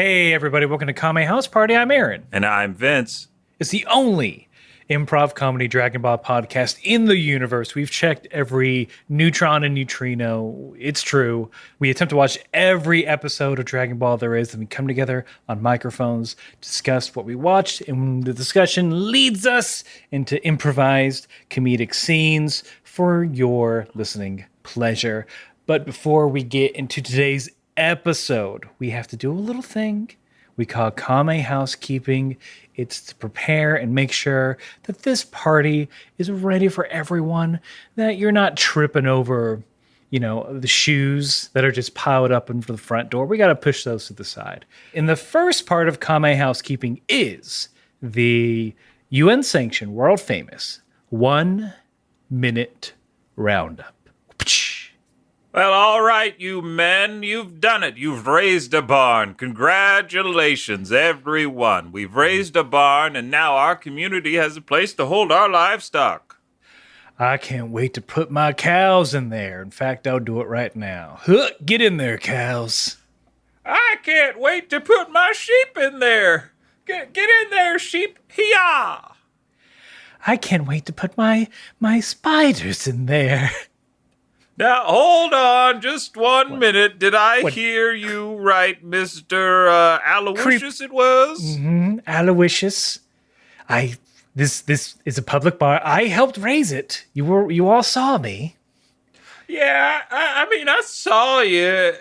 Hey, everybody, welcome to Kame House Party. I'm Aaron. And I'm Vince. It's the only improv comedy Dragon Ball podcast in the universe. We've checked every neutron and neutrino. It's true. We attempt to watch every episode of Dragon Ball there is, and we come together on microphones, discuss what we watched, and the discussion leads us into improvised comedic scenes for your listening pleasure. But before we get into today's episode, we have to do a little thing we call Kame housekeeping. It's to prepare and make sure that this party is ready for everyone, that you're not tripping over, the shoes that are just piled up in the front door. We got to push those to the side. And the first part of Kame housekeeping is the UN-sanctioned, world-famous 1 minute roundup. Well, all right, you men, you've done it. You've raised a barn. Congratulations, everyone. We've raised a barn, and now our community has a place to hold our livestock. I can't wait to put my cows in there. In fact, I'll do it right now. Get in there, cows. I can't wait to put my sheep in there. Get in there, sheep. Hee-yah! I can't wait to put my spiders in there. Now, hold on just one minute. Did I hear you right, Mr. Aloysius it was? Mm-hmm, Aloysius. This is a public bar. I helped raise it. You all saw me. Yeah, I saw you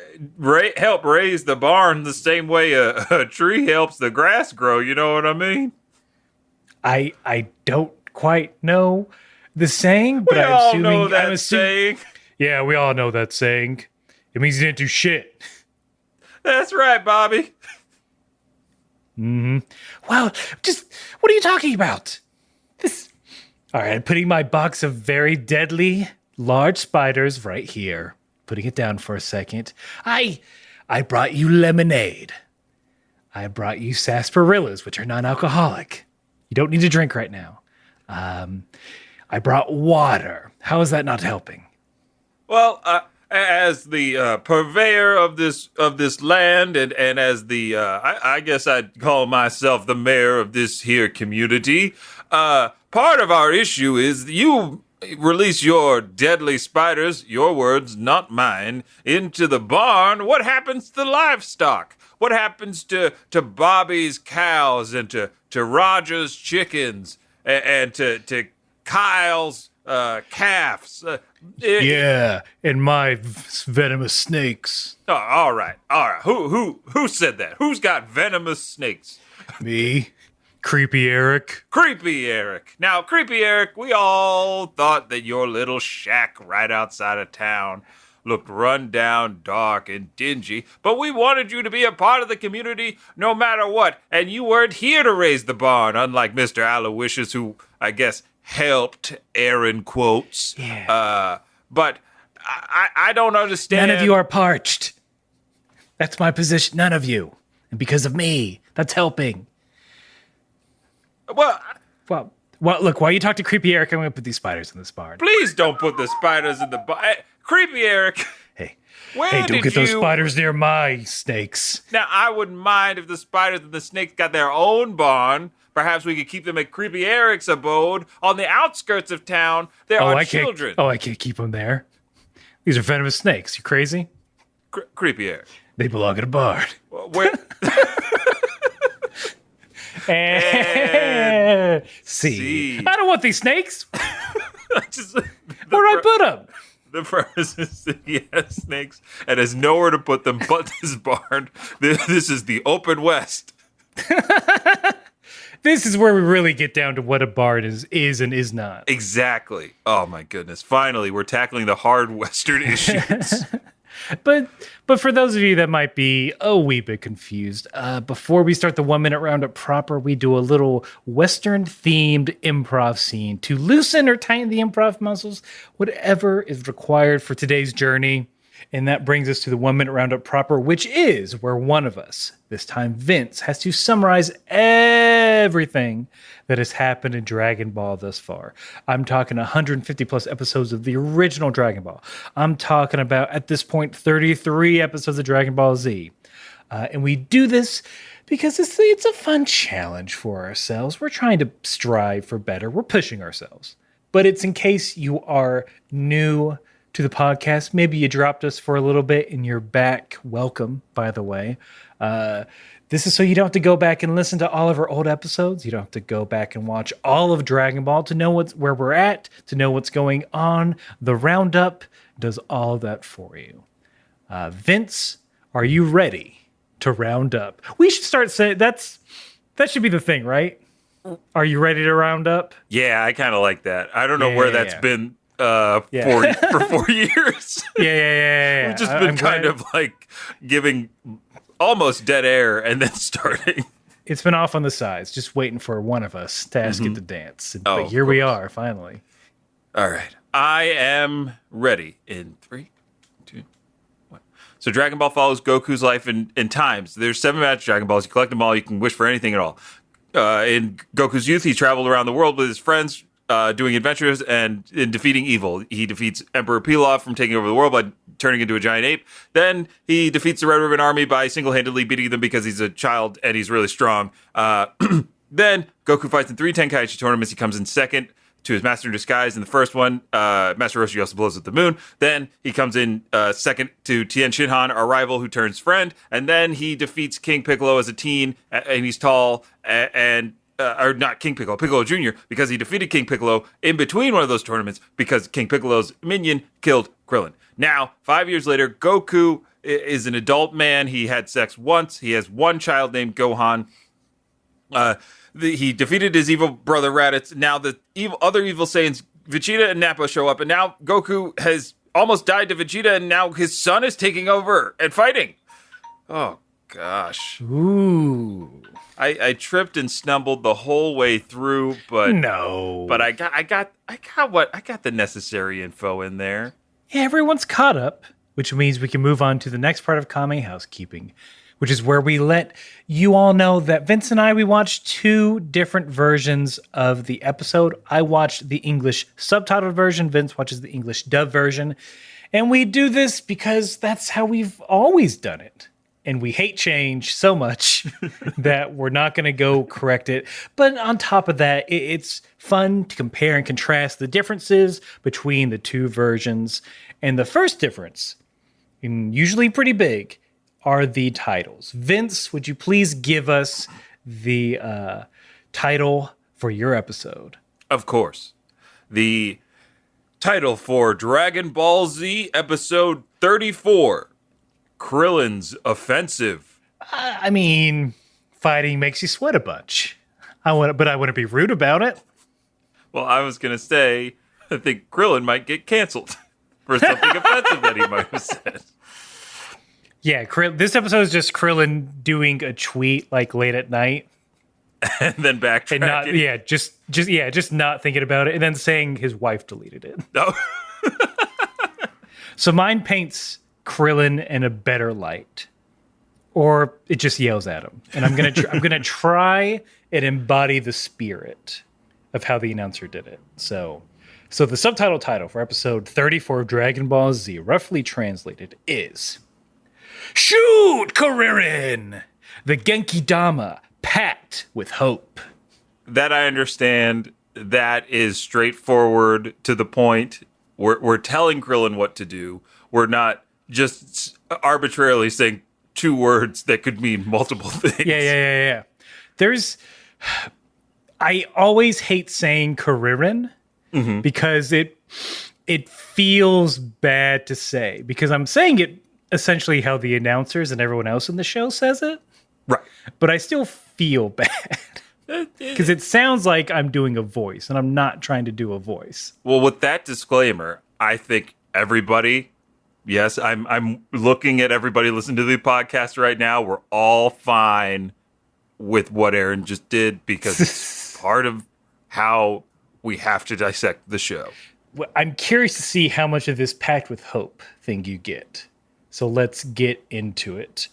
help raise the barn the same way a tree helps the grass grow, you know what I mean? I don't quite know the saying, but I'm assuming saying. Yeah, we all know that saying. It means you didn't do shit. That's right, Bobby. Mm-hmm. Well, what are you talking about? All right, I'm putting my box of very deadly large spiders right here. Putting it down for a second. I brought you lemonade. I brought you sarsaparillas, which are non-alcoholic. You don't need to drink right now. I brought water. How is that not helping? Well, as the purveyor of this land, and as the I guess I'd call myself the mayor of this here community. Part of our issue is you release your deadly spiders, your words, not mine, into the barn. What happens to the livestock? What happens to Bobby's cows and to Roger's chickens and to Kyle's calves? And my venomous snakes. Oh, all right. Who said that? Who's got venomous snakes? Me. Creepy Eric. Creepy Eric. Now, Creepy Eric, we all thought that your little shack right outside of town looked run down, dark, and dingy, but we wanted you to be a part of the community no matter what, and you weren't here to raise the barn, unlike Mr. Aloysius, who, I guess, helped, Aaron quotes. Yeah. But I don't understand. None of you are parched. That's my position. None of you. And because of me, that's helping. Well, look, while you talk to Creepy Eric, I'm going to put these spiders in this barn. Please don't put the spiders in the barn. Creepy Eric. Hey, don't get those spiders near my snakes. Now, I wouldn't mind if the spiders and the snakes got their own barn. Perhaps we could keep them at Creepy Eric's abode on the outskirts of town. There are children. I can't keep them there. These are venomous snakes. You crazy? Creepy Eric. They belong in a barn. Where? and see. I don't want these snakes. Where do I put them? The premise is that he has snakes and has nowhere to put them but this barn. This is the open west. This is where we really get down to what a barn is and is not. Exactly. Oh, my goodness. Finally, we're tackling the hard Western issues. But for those of you that might be a wee bit confused, before we start the 1 minute roundup proper, we do a little Western-themed improv scene to loosen or tighten the improv muscles, whatever is required for today's journey. And that brings us to the 1 minute roundup proper, which is where one of us, this time Vince, has to summarize everything that has happened in Dragon Ball thus far. I'm talking 150 plus episodes of the original Dragon Ball. I'm talking about, at this point, 33 episodes of Dragon Ball Z. And we do this because it's a fun challenge for ourselves. We're trying to strive for better. We're pushing ourselves. But it's in case you are new to the podcast. Maybe you dropped us for a little bit and you're back. Welcome, by the way. This is so you don't have to go back and listen to all of our old episodes. You don't have to go back and watch all of Dragon Ball to know where we're at, to know what's going on. The Roundup does all of that for you. Vince, are you ready to round up? We should start saying that should be the thing, right? Are you ready to round up? Yeah, I kind of like that. I don't know where that's been for 4 years. Yeah. We've just been kind of like giving almost dead air and then starting. It's been off on the sides, just waiting for one of us to ask it to dance. But here we are, finally. All right. I am ready in 3, 2, 1. So Dragon Ball follows Goku's life in times. There's 7 magic Dragon Balls. You collect them all. You can wish for anything at all. In Goku's youth, he traveled around the world with his friends, doing adventures and in defeating evil. He defeats Emperor Pilaf from taking over the world by turning into a giant ape. Then he defeats the Red Ribbon Army by single-handedly beating them because he's a child and he's really strong. Then Goku fights in 3 Tenkaichi tournaments. He comes in second to his Master in Disguise in the first one. Master Roshi also blows up the moon. Then he comes in second to Tien Shinhan, our rival who turns friend. And then he defeats King Piccolo as a teen, and he's tall, or not King Piccolo, Piccolo Jr., because he defeated King Piccolo in between one of those tournaments because King Piccolo's minion killed Krillin. Now, 5 years later, Goku is an adult man. He had sex once. He has one child named Gohan. He defeated his evil brother Raditz. Now the other evil Saiyans, Vegeta and Nappa, show up, and now Goku has almost died to Vegeta, and now his son is taking over and fighting. Oh gosh. Ooh. I tripped and stumbled the whole way through, but I got the necessary info in there. Yeah, everyone's caught up, which means we can move on to the next part of Kame housekeeping, which is where we let you all know that Vince and we watched 2 different versions of the episode. I watched the English subtitled version. Vince watches the English dub version. And we do this because that's how we've always done it. And we hate change so much that we're not going to go correct it. But on top of that, it's fun to compare and contrast the differences between the 2 versions. And the first difference, and usually pretty big, are the titles. Vince, would you please give us the title for your episode? Of course. The title for Dragon Ball Z episode 34, Krillin's Offensive. I mean, fighting makes you sweat a bunch. But I wouldn't be rude about it. Well, I was going to say, I think Krillin might get canceled for something offensive that he might have said. Yeah, this episode is just Krillin doing a tweet like late at night, and then backtracking. And just not thinking about it, and then saying his wife deleted it. No. So mine paints Krillin in a better light, or it just yells at him. And I'm gonna try and embody the spirit of how the announcer did it. So the subtitle title for episode 34 of Dragon Ball Z, roughly translated, is "Shoot, Kuririn! The Genki Dama packed with hope." That I understand. That is straightforward to the point. We're telling Krillin what to do. We're not just arbitrarily saying 2 words that could mean multiple things. Yeah. I always hate saying Kuririn because it feels bad to say, because I'm saying it essentially how the announcers and everyone else in the show says it. Right. But I still feel bad because it sounds like I'm doing a voice, and I'm not trying to do a voice. Well, with that disclaimer, I think everybody, yes, I'm looking at everybody listening to the podcast right now. We're all fine with what Aaron just did because it's part of how we have to dissect the show. Well, I'm curious to see how much of this packed with hope thing you get. So let's get into it.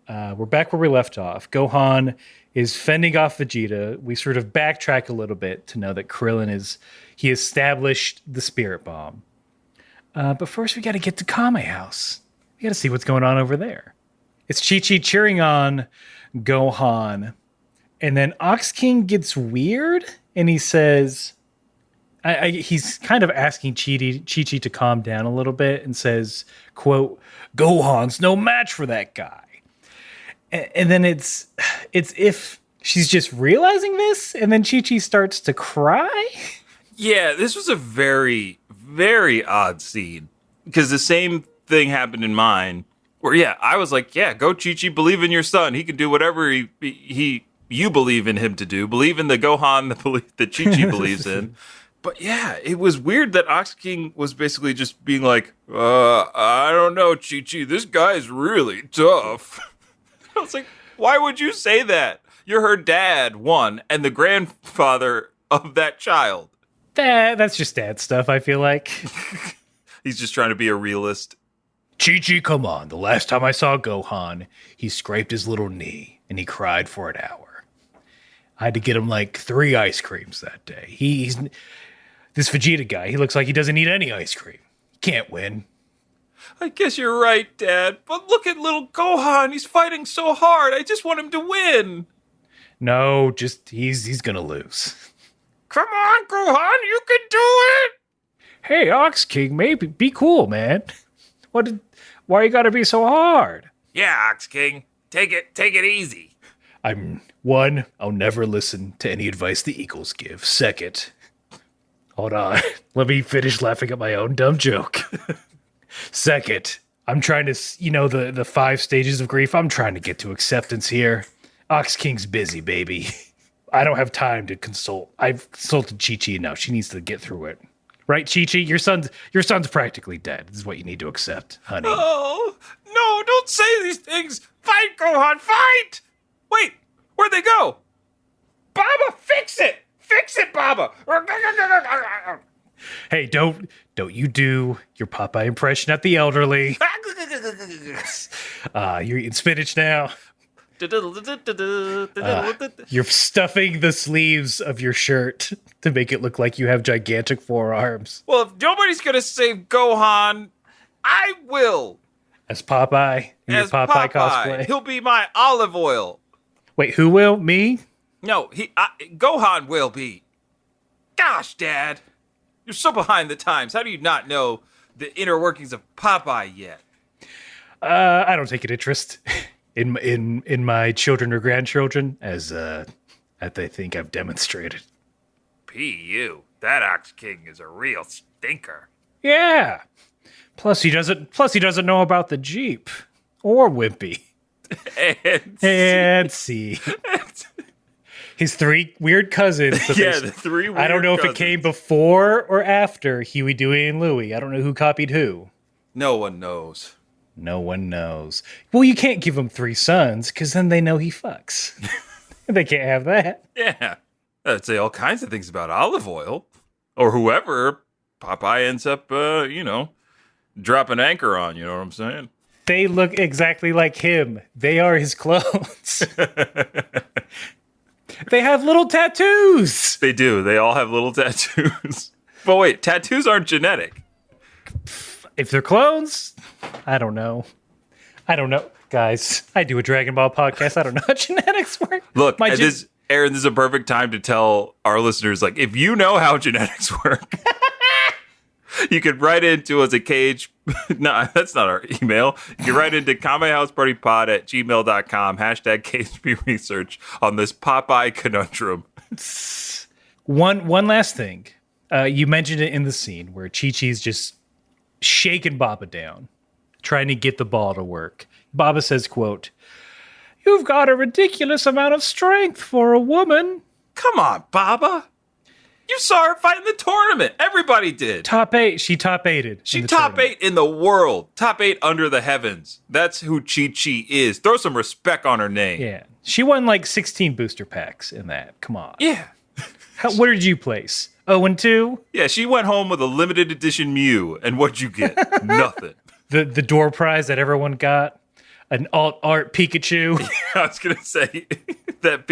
We're back where we left off. Gohan is fending off Vegeta. We sort of backtrack a little bit to know that Krillin he established the Spirit Bomb. But first we got to get to Kame House. We got to see what's going on over there. It's Chi-Chi cheering on Gohan. And then Ox King gets weird and he says, he's kind of asking Chi-Chi to calm down a little bit and says, quote, Gohan's no match for that guy. And then it's if she's just realizing this, and then Chi-Chi starts to cry. Yeah, this was a very, very odd scene. Because the same thing happened in mine. Where, yeah, I was like, yeah, go Chi-Chi, believe in your son. He can do whatever you believe in him to do. Believe in the Gohan that Chi-Chi believes in. But yeah, it was weird that Ox King was basically just being like, I don't know, Chi-Chi, this guy's really tough. I was like, why would you say that? You're her dad, one, and the grandfather of that child. That's just dad stuff, I feel like. He's just trying to be a realist. Chi-Chi, come on. The last time I saw Gohan, he scraped his little knee, and he cried for an hour. I had to get him like 3 ice creams that day. He's this Vegeta guy. He looks like he doesn't need any ice cream. He can't win. I guess you're right, Dad. But look at little Gohan. He's fighting so hard. I just want him to win. No, just he's gonna lose. Come on, Gohan. You can do it. Hey, Ox King, maybe be cool, man. Why you gotta be so hard? Yeah, Ox King. Take it easy. I'll never listen to any advice the Eagles give. Second, hold on. Let me finish laughing at my own dumb joke. Second, I'm trying to, the 5 stages of grief. I'm trying to get to acceptance here. Ox King's busy, baby. I don't have time to consult. I've consulted Chi-Chi enough. She needs to get through it. Right, Chi-Chi? Your son's practically dead. This is what you need to accept, honey. Oh, no, don't say these things. Fight, Gohan, fight! Wait, where'd they go? Baba, fix it! Fix it, Baba! Hey, don't you do your Popeye impression at the elderly. You're eating spinach now. You're stuffing the sleeves of your shirt to make it look like you have gigantic forearms. Well, if nobody's gonna save Gohan, I will. As Popeye? As Popeye cosplay? He'll be my olive oil. Wait, who will? Me? No, Gohan will be. Gosh, Dad. You're so behind the times. How do you not know the inner workings of Popeye yet? I don't take an interest in my children or grandchildren, as I think I've demonstrated. P.U. That Ox King is a real stinker. Yeah. Plus he doesn't know about the Jeep or Wimpy. And C. His 3 weird cousins. Yeah, the 3 weird I don't know cousins. if it came before or after Huey, Dewey, and Louie. I don't know who copied who. No one knows. No one knows. Well, you can't give him 3 sons, because then they know he fucks. They can't have that. Yeah. I'd say all kinds of things about olive oil. Or whoever Popeye ends up, dropping anchor on, you know what I'm saying? They look exactly like him. They are his clones. They have little tattoos. They do. They all have little tattoos. But wait, tattoos aren't genetic. If they're clones, I don't know. Guys, I do a Dragon Ball podcast. I don't know how genetics work. Look, Aaron, this is a perfect time to tell our listeners, like, if you know how genetics work, you could write into us at Cage. No, that's not our email. You can write into kamehousepartypod@gmail.com, #KHP on this Popeye conundrum. One last thing. You mentioned it in the scene where Chi-Chi's just shaking Baba down, trying to get the ball to work. Baba says, quote, "You've got a ridiculous amount of strength for a woman." Come on, Baba. You saw her fight in the tournament. Everybody did. Top 8. She top 8'd. She top 8 in the world. Top 8 under the heavens. That's who Chi-Chi is. Throw some respect on her name. Yeah. She won like 16 booster packs in that. Come on. Yeah. Where did you place? 0-2? Yeah, she went home with a limited edition Mew. And what'd you get? Nothing. The door prize that everyone got? An alt-art Pikachu? I was going to say that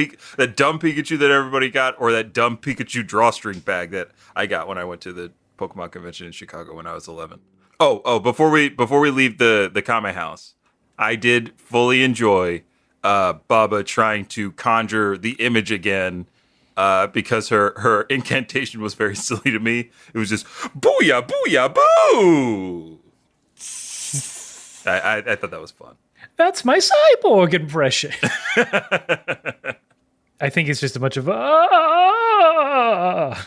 dumb Pikachu that everybody got, or that dumb Pikachu drawstring bag that I got when I went to the Pokemon convention in Chicago when I was 11. Oh, before we leave the Kame house, I did fully enjoy Baba trying to conjure the image again because her incantation was very silly to me. It was just booyah, booyah, boo. I thought that was fun. That's my cyborg impression. I think it's just a bunch of I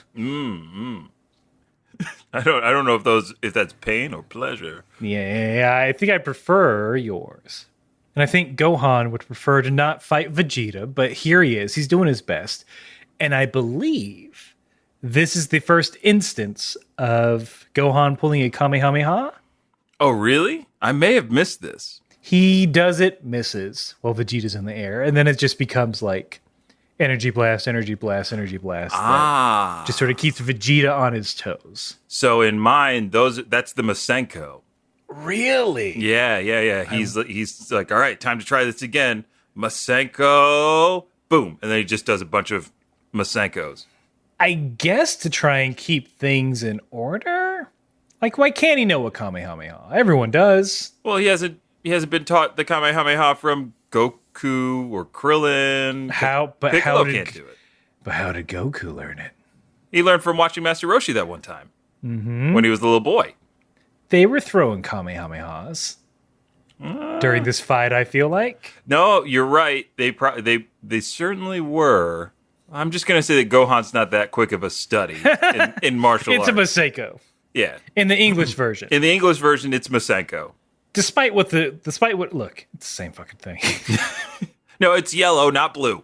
don't know if that's pain or pleasure. Yeah, I think I prefer yours. And I think Gohan would prefer to not fight Vegeta, but here he is. He's doing his best. And I believe this is the first instance of Gohan pulling a Kamehameha. Oh, really? I may have missed this. He does it, misses while Vegeta's in the air. And then it just becomes like energy blast, energy blast, energy blast. Ah. Just sort of keeps Vegeta on his toes. So in mine, that's the Masenko. Really? Yeah. He's like, all right, time to try this again. Masenko, boom. And then he just does a bunch of Masenkos. I guess to try and keep things in order? Like, why can't he know a Kamehameha? Everyone does. Well, he hasn't been taught the Kamehameha from Goku or Krillin. Piccolo can't do it. But how did Goku learn it? He learned from watching Master Roshi that one time when he was a little boy. They were throwing Kamehamehas during this fight, I feel like. No, you're right. They certainly were. I'm just going to say that Gohan's not that quick of a study in martial arts. It's a Masenko. Yeah. In the English version. In the English version, it's Masenko. Despite what, look, it's the same fucking thing. No, it's yellow, not blue.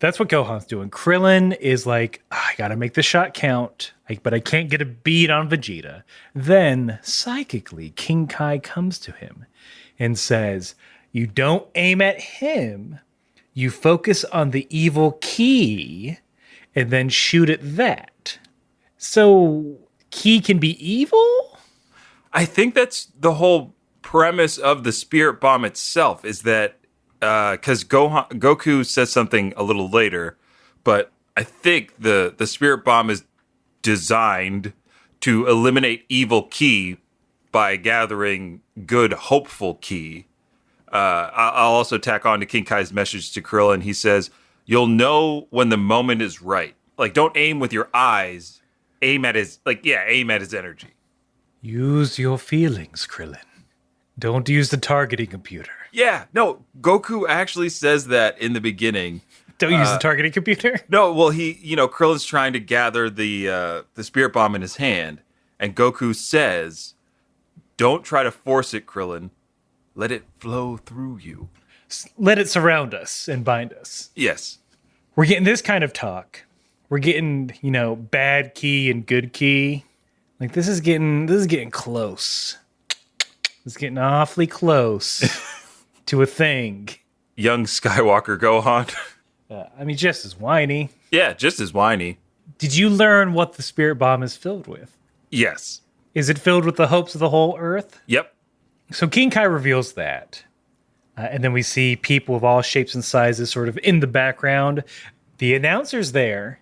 That's what Gohan's doing. Krillin is like, I gotta make the shot count, but I can't get a beat on Vegeta. Then, psychically, King Kai comes to him and says, you don't aim at him, you focus on the evil key, and then shoot at that. So, key can be evil? I think that's the whole premise of the Spirit Bomb itself, is that because Goku says something a little later, but I think the Spirit Bomb is designed to eliminate evil ki by gathering good, hopeful ki. I'll also tack on to King Kai's message to Krillin. He says, you'll know when the moment is right. Like, don't aim with your eyes. Aim at his energy. Use your feelings, Krillin. Don't use the targeting computer. Yeah, no, Goku actually says that in the beginning. Don't use the targeting computer? No, well, Krillin's trying to gather the Spirit Bomb in his hand, and Goku says, don't try to force it, Krillin. Let it flow through you. Let it surround us and bind us. Yes. We're getting this kind of talk. We're getting, bad key and good key. Like, this is getting close. It's getting awfully close to a thing. Young Skywalker Gohan. Just as whiny. Yeah, just as whiny. Did you learn what the Spirit Bomb is filled with? Yes. Is it filled with the hopes of the whole Earth? Yep. So King Kai reveals that. And then we see people of all shapes and sizes sort of in the background. The announcer's there.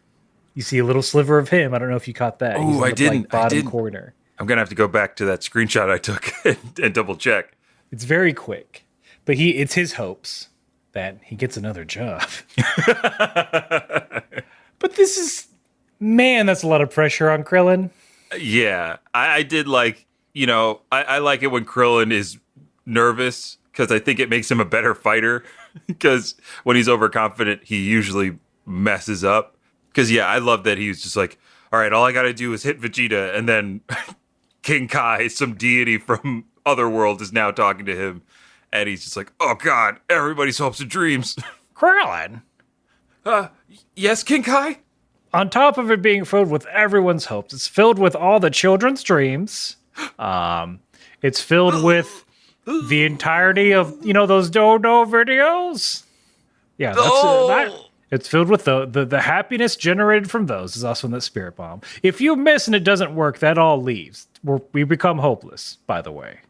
You see a little sliver of him. I don't know if you caught that. Oh, I didn't. Bottom corner. I'm going to have to go back to that screenshot I took and double check. It's very quick. But it's his hopes that he gets another job. But that's a lot of pressure on Krillin. Yeah, I did like, I like it when Krillin is nervous because I think it makes him a better fighter. Because when he's overconfident, he usually messes up. Because, I love that he was just like, all right, all I got to do is hit Vegeta. And then King Kai, some deity from Otherworld, is now talking to him. And he's just like, oh, God, everybody's hopes and dreams. Krillin? Yes, King Kai? On top of it being filled with everyone's hopes, it's filled with all the children's dreams. It's filled with the entirety of, those Dodo videos. Yeah, that's it's filled with the happiness generated from those is also in that Spirit Bomb. If you miss and it doesn't work, that all leaves. We become hopeless, by the way.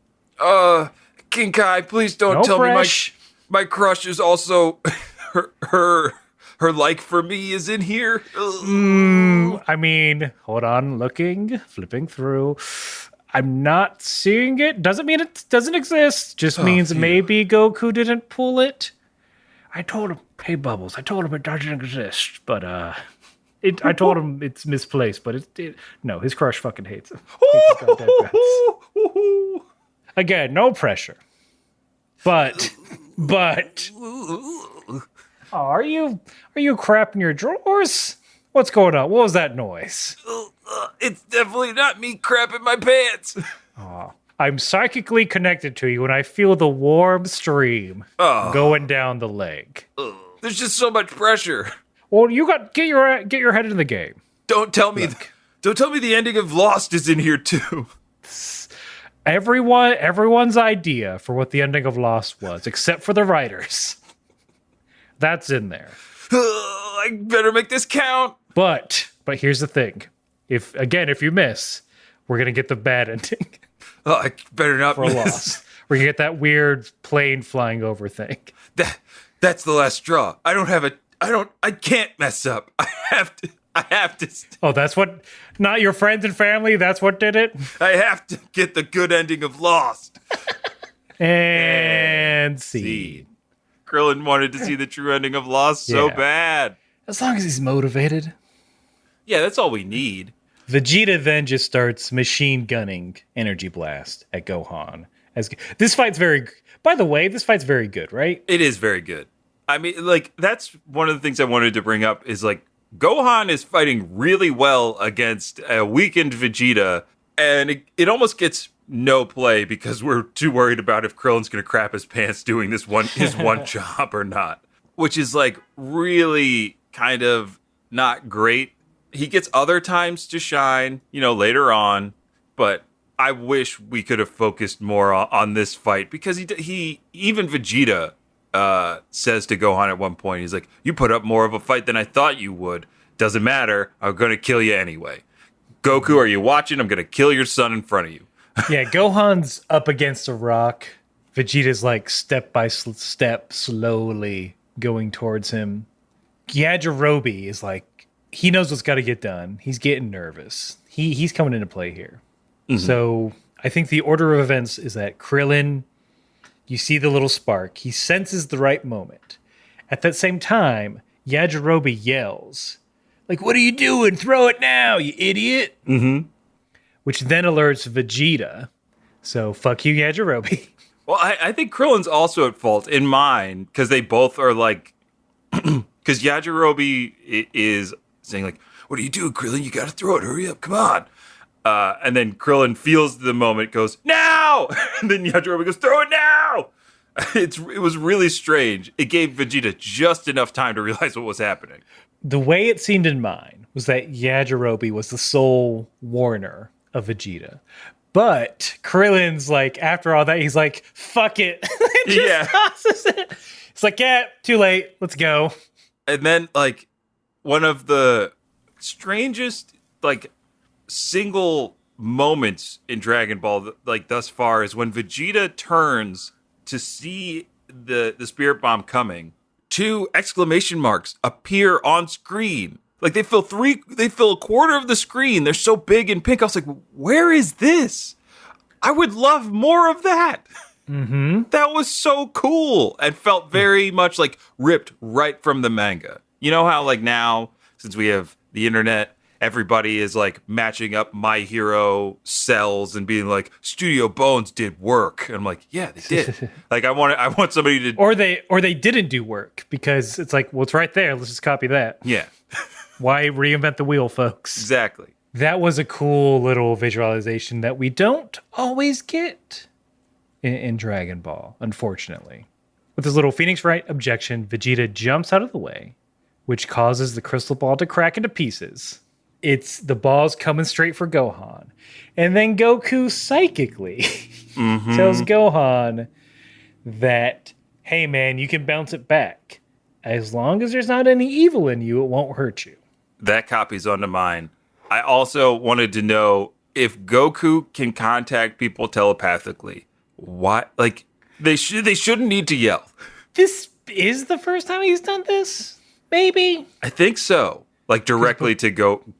King Kai, please don't tell me my crush is also her like for me is in here. Hold on, flipping through. I'm not seeing it. Doesn't mean it doesn't exist. Just means maybe Goku didn't pull it. I told him, hey Bubbles, I told him it doesn't exist, but I told him it's misplaced, but no, his crush fucking hates him. Hates his goddamn guts. Again, no pressure. But are you crapping your drawers? What's going on? What was that noise? It's definitely not me crapping my pants. I'm psychically connected to you and I feel the warm stream going down the leg. There's just so much pressure. Well, you got get your head in the game. Don't tell me the ending of Lost is in here too. Everyone's idea for what the ending of Lost was, except for the writers. That's in there. I better make this count. But here's the thing. If you miss, we're gonna get the bad ending. Oh, I better not for miss. Lost. We're gonna get that weird plane flying over thing. That's the last straw. I can't mess up. I have to. Oh, that's what, not your friends and family, that's what did it? I have to get the good ending of Lost. And see. Krillin wanted to see the true ending of Lost so bad. As long as he's motivated. Yeah, that's all we need. Vegeta then just starts machine gunning Energy Blast at Gohan. This fight's very good, right? It is very good. I mean, like, that's one of the things I wanted to bring up is, like, Gohan is fighting really well against a weakened Vegeta, and it almost gets no play because we're too worried about if Krillin's going to crap his pants doing his one job or not, which is, like, really kind of not great. He gets other times to shine, later on, but I wish we could have focused more on this fight because he even Vegeta says to Gohan at one point, he's like, you put up more of a fight than I thought you would. Doesn't matter. I'm going to kill you anyway. Goku, are you watching? I'm going to kill your son in front of you. Yeah, Gohan's up against a rock. Vegeta's like step by step, slowly going towards him. Yajirobe is like, he knows what's got to get done. He's getting nervous. He's coming into play here. Mm-hmm. So I think the order of events is that Krillin, you see the little spark. He senses the right moment. At that same time, Yajirobe yells, like, what are you doing? Throw it now, you idiot. Mm-hmm. Which then alerts Vegeta. So fuck you, Yajirobe. Well, I think Krillin's also at fault in mine because they both are like, because Yajirobe is saying like, what do you do, Krillin? You got to throw it. Hurry up. Come on. And then Krillin feels the moment, goes, now! And then Yajirobe goes, throw it now! It was really strange. It gave Vegeta just enough time to realize what was happening. The way it seemed in mine was that Yajirobe was the sole warner of Vegeta. But Krillin's like, after all that, he's like, fuck it. Tosses it. It's like, yeah, too late. Let's go. And then, like, one of the strangest, like, single moments in Dragon Ball, like, thus far, is when Vegeta turns to see the Spirit Bomb coming. 2 exclamation marks appear on screen. Like, they fill a quarter of the screen. They're so big and pink. I was like, where is this? I would love more of that. Mm-hmm. That was so cool and felt very much like ripped right from the manga. You know how, like, now, since we have the internet, everybody is like matching up My Hero cells and being like, Studio Bones did work. And I'm like, yeah, they did. Like, I want somebody to, or they didn't do work because it's like, well, it's right there. Let's just copy that. Yeah. Why reinvent the wheel, folks? Exactly. That was a cool little visualization that we don't always get in Dragon Ball, unfortunately. With his little Phoenix Wright objection, Vegeta jumps out of the way, which causes the crystal ball to crack into pieces. It's the ball's coming straight for Gohan. And then Goku psychically tells Gohan that, hey man, you can bounce it back. As long as there's not any evil in you, it won't hurt you. That copy's onto mine. I also wanted to know if Goku can contact people telepathically. Why? Like, they shouldn't need to yell. This is the first time he's done this? Maybe? I think so. Like, directly to Gohan.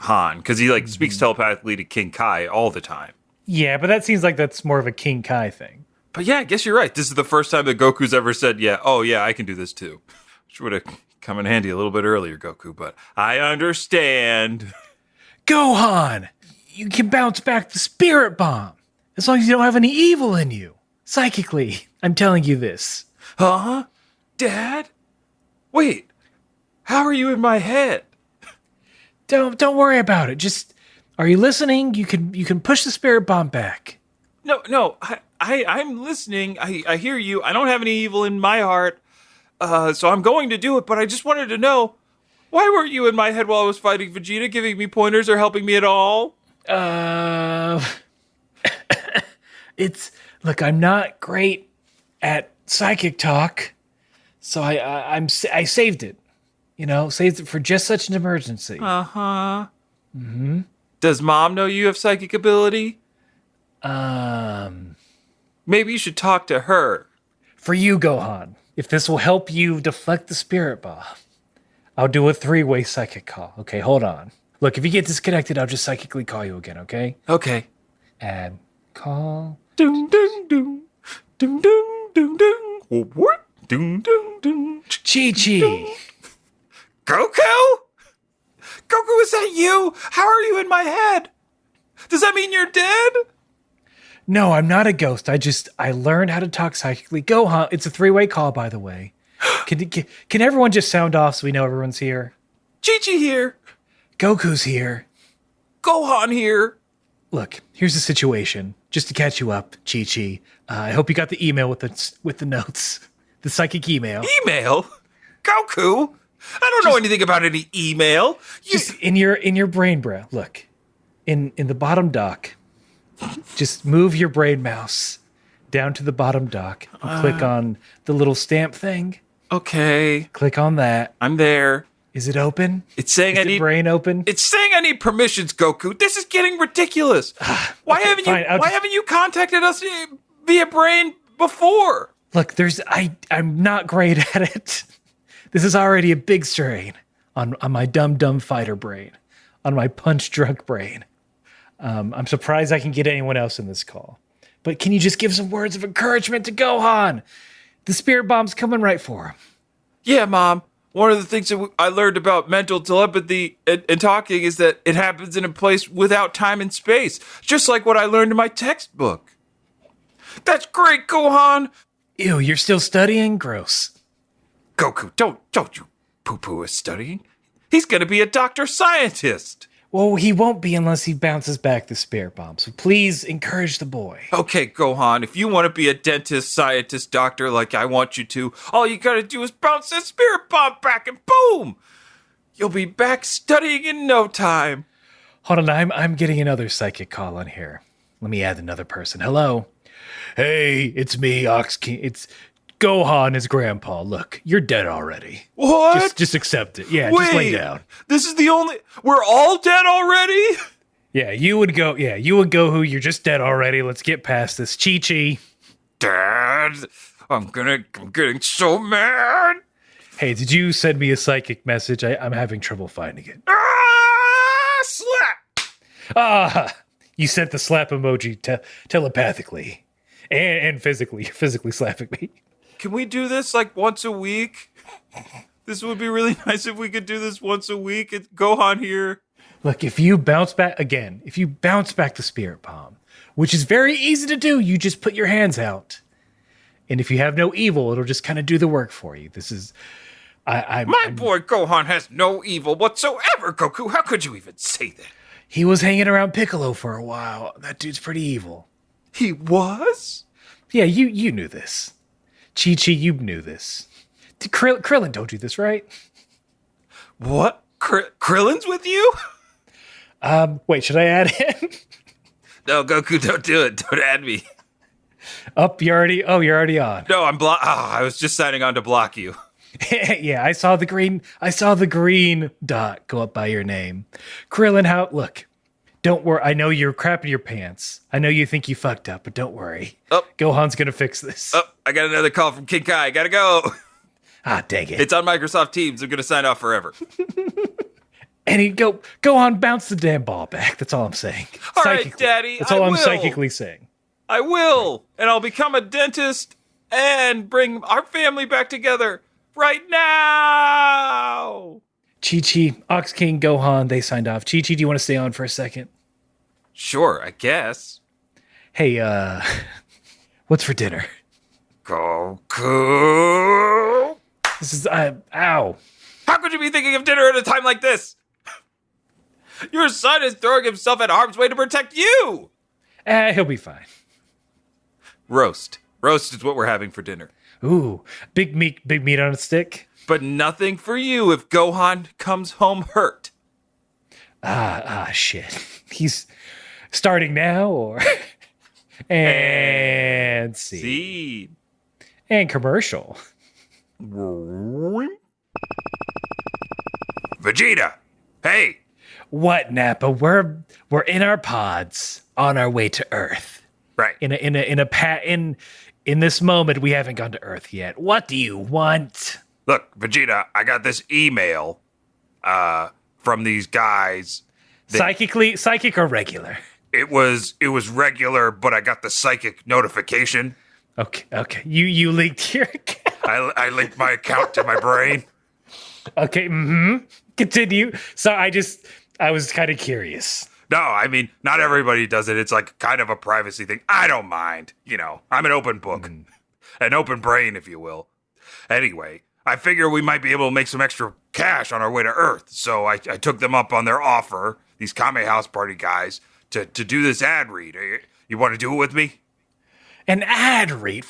Han, because he like speaks telepathically to King Kai all the time. Yeah, but that seems like that's more of a King Kai thing. But yeah, I guess you're right. This is the first time that Goku's ever said, yeah, oh yeah, I can do this too. Which would have come in handy a little bit earlier, Goku, but I understand. Gohan, you can bounce back the spirit bomb as long as you don't have any evil in you. Psychically, I'm telling you this. Huh? Dad? Wait, how are you in my head? Don't worry about it. Just, are you listening? You can push the spirit bomb back. No, I'm listening. I hear you. I don't have any evil in my heart. So I'm going to do it, but I just wanted to know, why weren't you in my head while I was fighting Vegeta, giving me pointers or helping me at all? Look, I'm not great at psychic talk, so I saved it. Saved it for just such an emergency. Uh-huh. Mm-hmm. Does Mom know you have psychic ability? Maybe you should talk to her. For you, Gohan, if this will help you deflect the spirit bomb, I'll do a 3-way psychic call. Okay, hold on. Look, if you get disconnected, I'll just psychically call you again, okay? Okay. Add call. Doom, doom, doom. Doom, doom, doom, doom. What? Doom, doom, doom. Chi-Chi. Goku? Goku, is that you? How are you in my head? Does that mean you're dead? No, I'm not a ghost. I learned how to talk psychically. Gohan, it's a 3-way call, by the way. Can everyone just sound off so we know everyone's here? Chi-Chi here. Goku's here. Gohan here. Look, here's the situation. Just to catch you up, Chi-Chi. I hope you got the email with the notes. The psychic email. Email? Goku? I don't know anything about any email. Just in your brain, bro. Look, in the bottom dock, just move your brain mouse down to the bottom dock and click on the little stamp thing. Okay. Click on that. I'm there. Is it open? It's saying I need brain open. It's saying I need permissions, Goku. This is getting ridiculous. Why haven't you contacted us via brain before? Look, I'm not great at it. This is already a big strain on my dumb fighter brain, on my punch drunk brain. I'm surprised I can get anyone else in this call. But can you just give some words of encouragement to Gohan? The spirit bomb's coming right for him. Yeah, Mom. One of the things that I learned about mental telepathy and talking is that it happens in a place without time and space, just like what I learned in my textbook. That's great, Gohan. Ew, you're still studying? Gross. Goku, don't you poo-poo his studying. He's going to be a doctor scientist. Well, he won't be unless he bounces back the spirit bomb. So please encourage the boy. Okay, Gohan, if you want to be a dentist, scientist, doctor like I want you to, all you got to do is bounce that spirit bomb back and boom! You'll be back studying in no time. Hold on, I'm getting another psychic call on here. Let me add another person. Hello. Hey, it's me, Ox King. It's Gohan, his grandpa. Look, you're dead already. What? Just accept it. Yeah, Wait, just lay down. This is the only... We're all dead already? Yeah, you would go who you're just dead already. Let's get past this. Chi-Chi. Dad, I'm getting so mad. Hey, did you send me a psychic message? I'm having trouble finding it. Slap! You sent the slap emoji telepathically and physically. You're physically slapping me. Can we do this like once a week? This would be really nice if we could do this once a week. It's Gohan here. Look, if you bounce back the spirit bomb, which is very easy to do, you just put your hands out. And if you have no evil, it'll just kind of do the work for you. This is... My boy Gohan has no evil whatsoever, Goku. How could you even say that? He was hanging around Piccolo for a while. That dude's pretty evil. He was? Yeah, you knew this. Chi-Chi, you knew this. Krillin told you this, right? What? Krillin's with you? Wait, should I add him? No, Goku, don't do it. Don't add me. You're already on. No, I was just signing on to block you. Yeah, I saw the green dot go up by your name. Krillin, look. Don't worry. I know you're crapping your pants. I know you think you fucked up, but don't worry. Oh. Gohan's gonna fix this. Oh, I got another call from King Kai. Gotta go. Ah, dang it. It's on Microsoft Teams. I'm gonna sign off forever. And he'd go on, bounce the damn ball back. That's all I'm saying. All right, Daddy, That's all I'm psychically saying. I will. And I'll become a dentist and bring our family back together right now. Chi-Chi, Ox King, Gohan, they signed off. Chi-Chi, do you want to stay on for a second? Sure, I guess. Hey, what's for dinner? Goku. This is, ow. How could you be thinking of dinner at a time like this? Your son is throwing himself at harm's way to protect you. He'll be fine. Roast. Roast is what we're having for dinner. Ooh, big meat on a stick. But nothing for you if Gohan comes home hurt. Shit. He's starting now, or and Seed. And commercial. Vegeta, hey. What, Nappa? We're in our pods on our way to Earth. Right. In this moment, we haven't gone to Earth yet. What do you want? Look, Vegeta, I got this email from these guys. Psychic or regular? It was regular, but I got the psychic notification. Okay. You linked your account. I linked my account to my brain. Okay, continue. So I was kind of curious. No, I mean, not everybody does it. It's like kind of a privacy thing. I don't mind. You know, I'm an open book. An open brain, if you will. Anyway, I figure we might be able to make some extra cash on our way to Earth. So I took them up on their offer, these Kame House Party guys, to do this ad read. You want to do it with me? An ad read?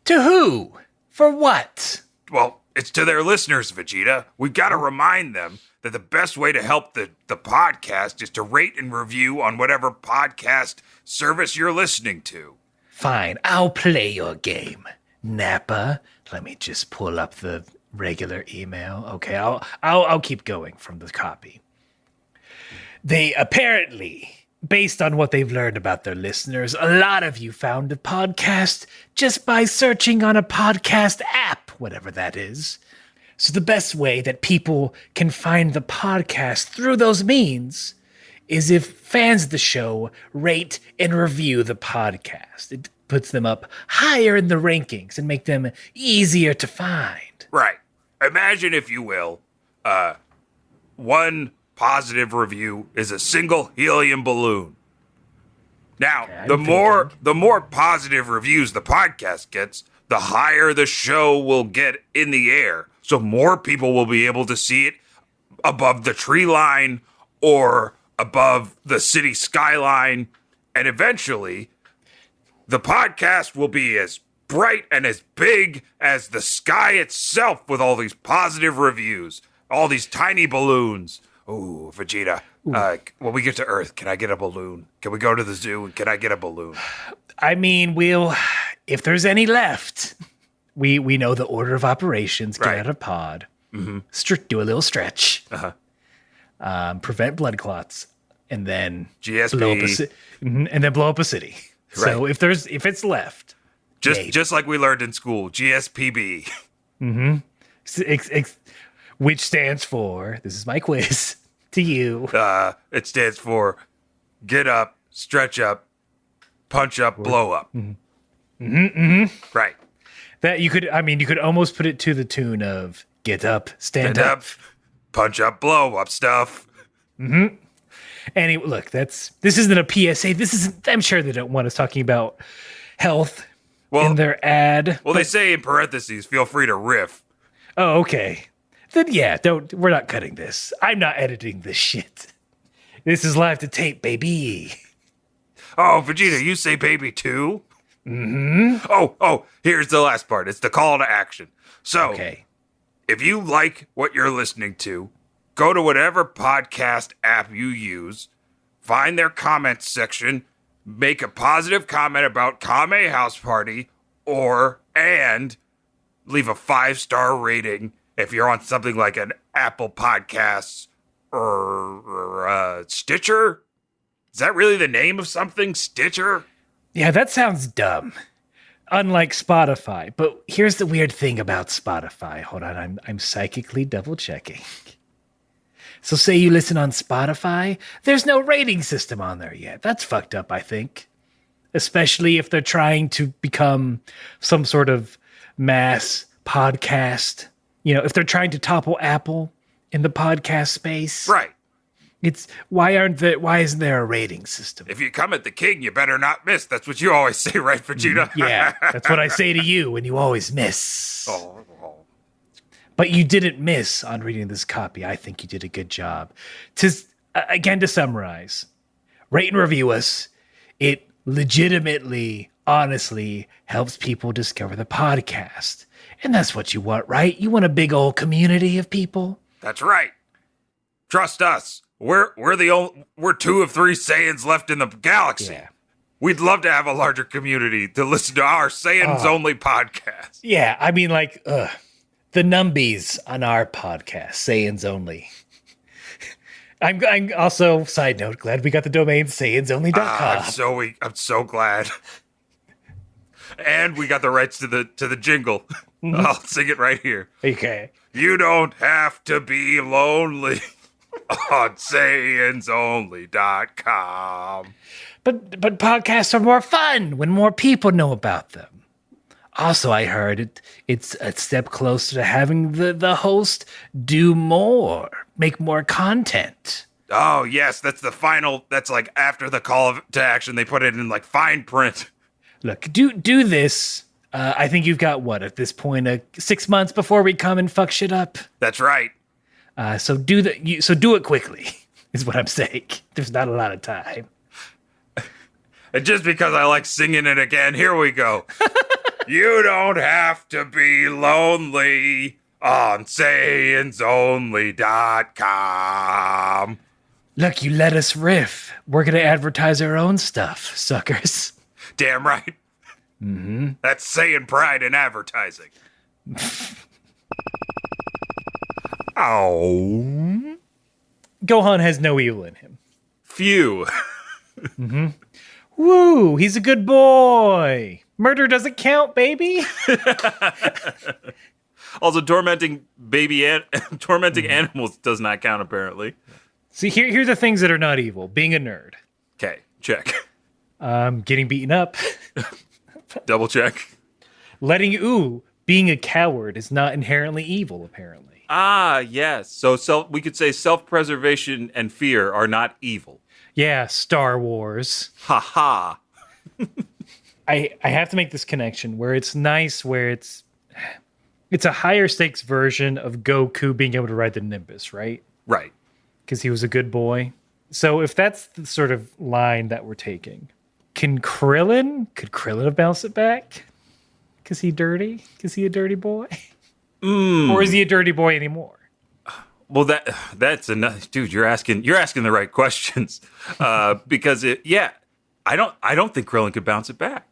To who? For what? Well, it's to their listeners, Vegeta. We've got to remind them that the best way to help the podcast is to rate and review on whatever podcast service you're listening to. Fine, I'll play your game, Nappa. Let me just pull up the regular email. Okay, I'll keep going from the copy. They apparently, based on what they've learned about their listeners, a lot of you found the podcast just by searching on a podcast app, whatever that is. So the best way that people can find the podcast through those means is if fans of the show rate and review the podcast. It puts them up higher in the rankings and make them easier to find. Right. Imagine, if you will, one positive review is a single helium balloon. Now, Okay, the more positive reviews the podcast gets, the higher the show will get in the air. So more people will be able to see it above the tree line or above the city skyline. And eventually, the podcast will be as bright and as big as the sky itself with all these positive reviews, all these tiny balloons. Ooh, Vegeta, when we get to Earth, can I get a balloon? Can we go to the zoo and can I get a balloon? I mean, if there's any left, we know the order of operations. Get out of pod. Mm-hmm. Do a little stretch. Prevent blood clots, and then GSP, blow up a city. Right. So if it's left, just like we learned in school, GSPB. Which stands for, this is my quiz to you. It stands for get up, stretch up, punch up, blow up. Right. That you could almost put it to the tune of get up, stand up, punch up, blow up stuff. And look, this isn't a PSA. I'm sure they don't want us talking about health in their ad. Well, they say in parentheses, feel free to riff. Oh, okay. Then yeah, we're not cutting this. I'm not editing this shit. This is live to tape, baby. Oh, Vegeta, you say baby too? Oh, here's the last part. It's the call to action. So, if you like what you're listening to, go to whatever podcast app you use, find their comments section, make a positive comment about Kame House Party, and leave a 5-star rating if you're on something like an Apple Podcasts or Stitcher. Is that really the name of something? Stitcher? Yeah, that sounds dumb. Unlike Spotify. But here's the weird thing about Spotify. Hold on, I'm psychically double checking. So say you listen on Spotify, there's no rating system on there yet. That's fucked up, I think. Especially if they're trying to become some sort of mass podcast. You know, if they're trying to topple Apple in the podcast space. Right. It's why isn't there a rating system? If you come at the king, you better not miss. That's what you always say, right, Vegeta? Yeah, that's what I say to you when you always miss. Oh. But you didn't miss on reading this copy. I think you did a good job. Again, to summarize, rate and review us. It legitimately, honestly helps people discover the podcast. And that's what you want, right? You want a big old community of people? That's right. Trust us. We're two of three Saiyans left in the galaxy. Yeah. We'd love to have a larger community to listen to our Saiyans only podcast. Yeah, I mean, like, the numbies on our podcast, Saiyans only. I'm also, side note, glad we got the domain SaiyansOnly.com. I'm so glad. And we got the rights to the jingle. I'll sing it right here. Okay. You don't have to be lonely on SaiyansOnly.com. But podcasts are more fun when more people know about them. Also, I heard it's a step closer to having the host do more, make more content. Oh, yes, that's the final. That's like after the call to action, they put it in like fine print. Look, do this. I think you've got what at this point 6 months before we come and fuck shit up. That's right. So do it quickly. Is what I'm saying. There's not a lot of time. And just because I like singing it again, here we go. You don't have to be lonely on SaiyansOnly.com. Look, you let us riff. We're going to advertise our own stuff, suckers. Damn right. Mm-hmm. That's Saiyan pride in advertising. Oh. Gohan has no evil in him. Phew. Mm-hmm. Woo, he's a good boy. Murder doesn't count, baby. Also, tormenting animals does not count, apparently. See, here are the things that are not evil. Being a nerd. Okay, check. Getting beaten up. Double check. Being a coward is not inherently evil, apparently. Ah, yes. So we could say self-preservation and fear are not evil. Yeah, Star Wars. Ha ha. I have to make this connection where it's nice, where it's a higher stakes version of Goku being able to ride the Nimbus, right? Right. Because he was a good boy. So if that's the sort of line that we're taking, could Krillin have bounced it back? Because he dirty? Because he a dirty boy? Or is he a dirty boy anymore? Well, that's enough, dude. You're asking the right questions, because I don't think Krillin could bounce it back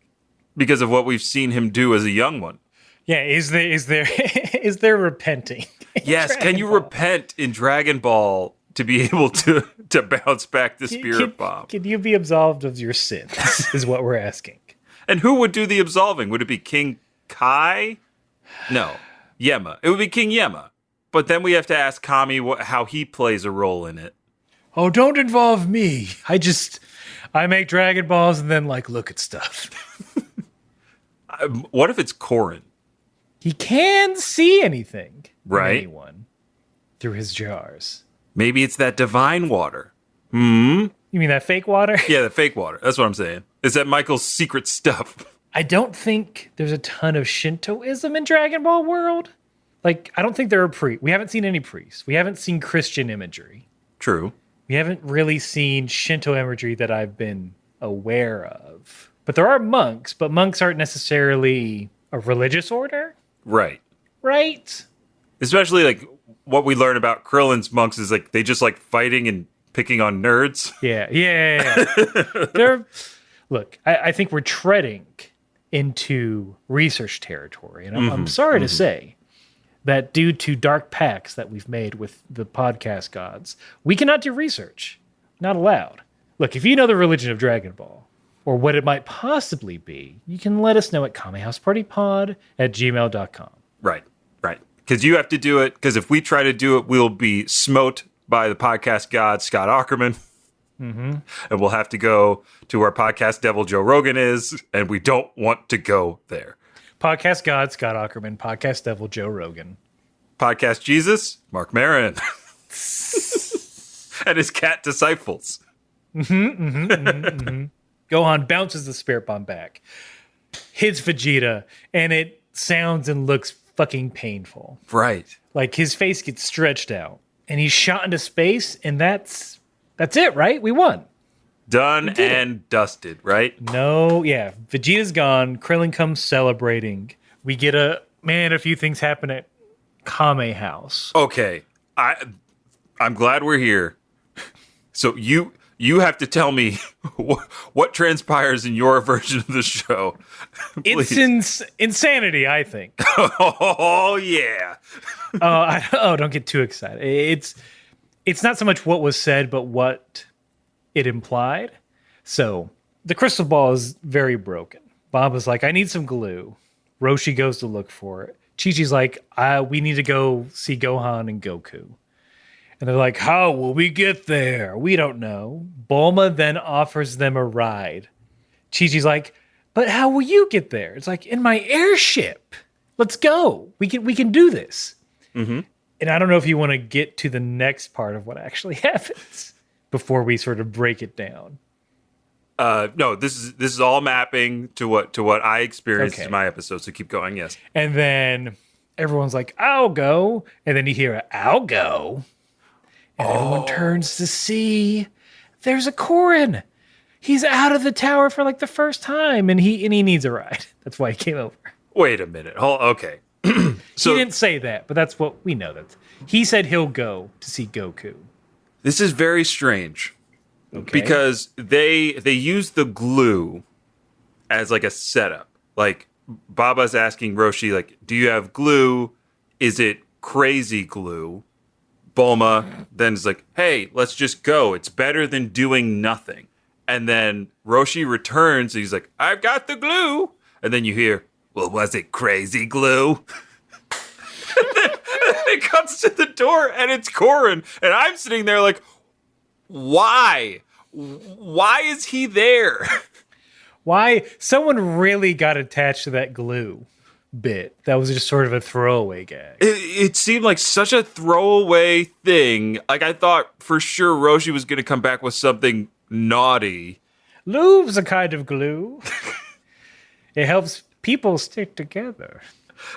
because of what we've seen him do as a young one. Yeah, is there repenting? Yes, can you repent in Dragon Ball to be able to bounce back the spirit bomb? Can you be absolved of your sins? Is what we're asking. And who would do the absolving? Would it be King Kai? No, Yema. It would be King Yema. But then we have to ask Kame how he plays a role in it. Oh, don't involve me. I make Dragon Balls and then look at stuff. What if it's Korin? He can see anything, right? Anyone through his jars. Maybe it's that divine water. You mean that fake water? Yeah, the fake water. That's what I'm saying. Is that Michael's secret stuff? I don't think there's a ton of Shintoism in Dragon Ball world. I don't think there are we haven't seen any priests. We haven't seen Christian imagery. True. We haven't really seen Shinto imagery that I've been aware of. But there are monks, but monks aren't necessarily a religious order. Right. Right? Especially what we learn about Krillin's monks is they just like fighting and picking on nerds. Yeah. Look, I think we're treading into research territory. And I'm sorry to say that due to dark pacts that we've made with the podcast gods, we cannot do research. Not allowed. Look, if you know the religion of Dragon Ball, or what it might possibly be, you can let us know at kamehousepartypod@gmail.com. Right. Because you have to do it, because if we try to do it, we'll be smote by the podcast god Scott Ackerman. And we'll have to go to where podcast devil Joe Rogan is, and we don't want to go there. Podcast God, Scott Ackerman. Podcast Devil, Joe Rogan. Podcast Jesus, Mark Maron. And his cat disciples. Gohan bounces the spirit bomb back, hits Vegeta, and it sounds and looks fucking painful. Right. Like his face gets stretched out, and he's shot into space, and that's it, right? We won. Done and dusted, right? No, yeah. Vegeta's gone. Krillin comes celebrating. We get a few things happen at Kame house. Okay. I'm glad we're here. So you have to tell me what transpires in your version of the show. It's insanity, I think. Oh, yeah. Don't get too excited. It's not so much what was said, but what it implied. So the crystal ball is very broken. Baba's like, I need some glue. Roshi goes to look for it. Chi-Chi's like, we need to go see Gohan and Goku. And they're like, how will we get there? We don't know. Bulma then offers them a ride. Chi-Chi's like, but how will you get there? It's like, in my airship. Let's go. We can do this. Mm-hmm. And I don't know if you want to get to the next part of what actually happens before we sort of break it down. No, this is all mapping to what I experienced in my episode. So keep going. Yes. And then everyone's like, I'll go. And then you hear I'll go. And everyone turns to see there's a Korin. He's out of the tower for like the first time, and he needs a ride. That's why he came over. Wait a minute. Okay. So, he didn't say that, but that's what we know. That he said he'll go to see Goku. This is very strange because they use the glue as like a setup. Like Baba's asking Roshi, like, do you have glue? Is it crazy glue? Bulma then is like, hey, let's just go. It's better than doing nothing. And then Roshi returns and he's like, I've got the glue. And then you hear, well, was it crazy glue? And then it comes to the door and it's Korin. And I'm sitting there like, why? Why is he there? Why? Someone really got attached to that glue bit. That was just sort of a throwaway gag. It seemed like such a throwaway thing. Like I thought for sure Roshi was going to come back with something naughty. Lube's a kind of glue. It helps people stick together.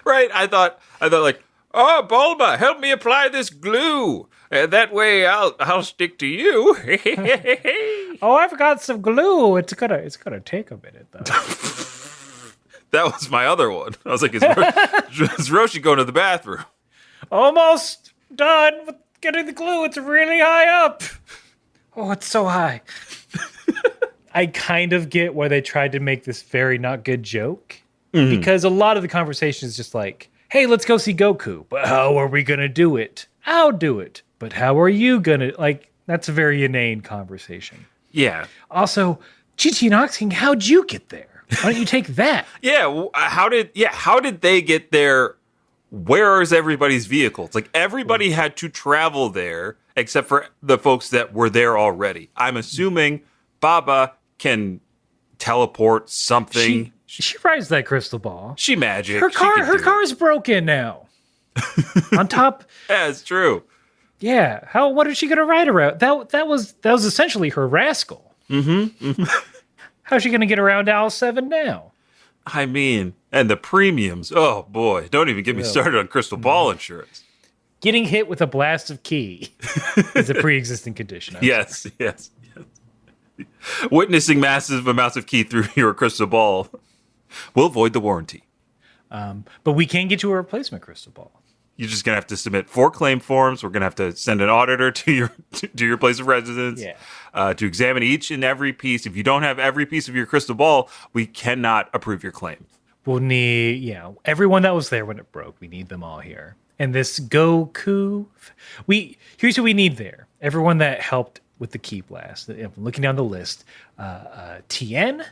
Right? I thought like, oh, Bulma, help me apply this glue. That way I'll stick to you. Oh, I've got some glue. It's gonna take a minute though. That was my other one. I was like, is Roshi going to the bathroom? Almost done with getting the glue. It's really high up. Oh, it's so high. I kind of get why they tried to make this very not good joke. Mm-hmm. Because a lot of the conversation is just like, hey, let's go see Goku. But how are we going to do it? I'll do it. But how are you going to... Like, that's a very inane conversation. Yeah. Also, Chi-Chi and Ox King, how'd you get there? Why don't you take that? Yeah, how did they get there? Where is everybody's vehicle? It's like everybody had to travel there except for the folks that were there already. I'm assuming Baba can teleport something. She rides that crystal ball. She magic. Her car's broken now. On top. Yeah, it's true. Yeah. What is she gonna ride around? That was essentially her rascal. Mm-hmm. Mm-hmm. How's she gonna get around Owl 7 now? I mean, and the premiums. Oh boy, don't even get me started on crystal ball insurance. Getting hit with a blast of ki is a pre-existing condition. Yes. Witnessing massive amounts of ki through your crystal ball will void the warranty. But we can get you a replacement crystal ball. You're just gonna have to submit 4 claim forms. We're gonna have to send an auditor to your place of residence to examine each and every piece. If you don't have every piece of your crystal ball, we cannot approve your claim. We'll need everyone that was there when it broke. We need them all here. And this Goku, here's who we need there. Everyone that helped with the ki blast. Looking down the list, Tien,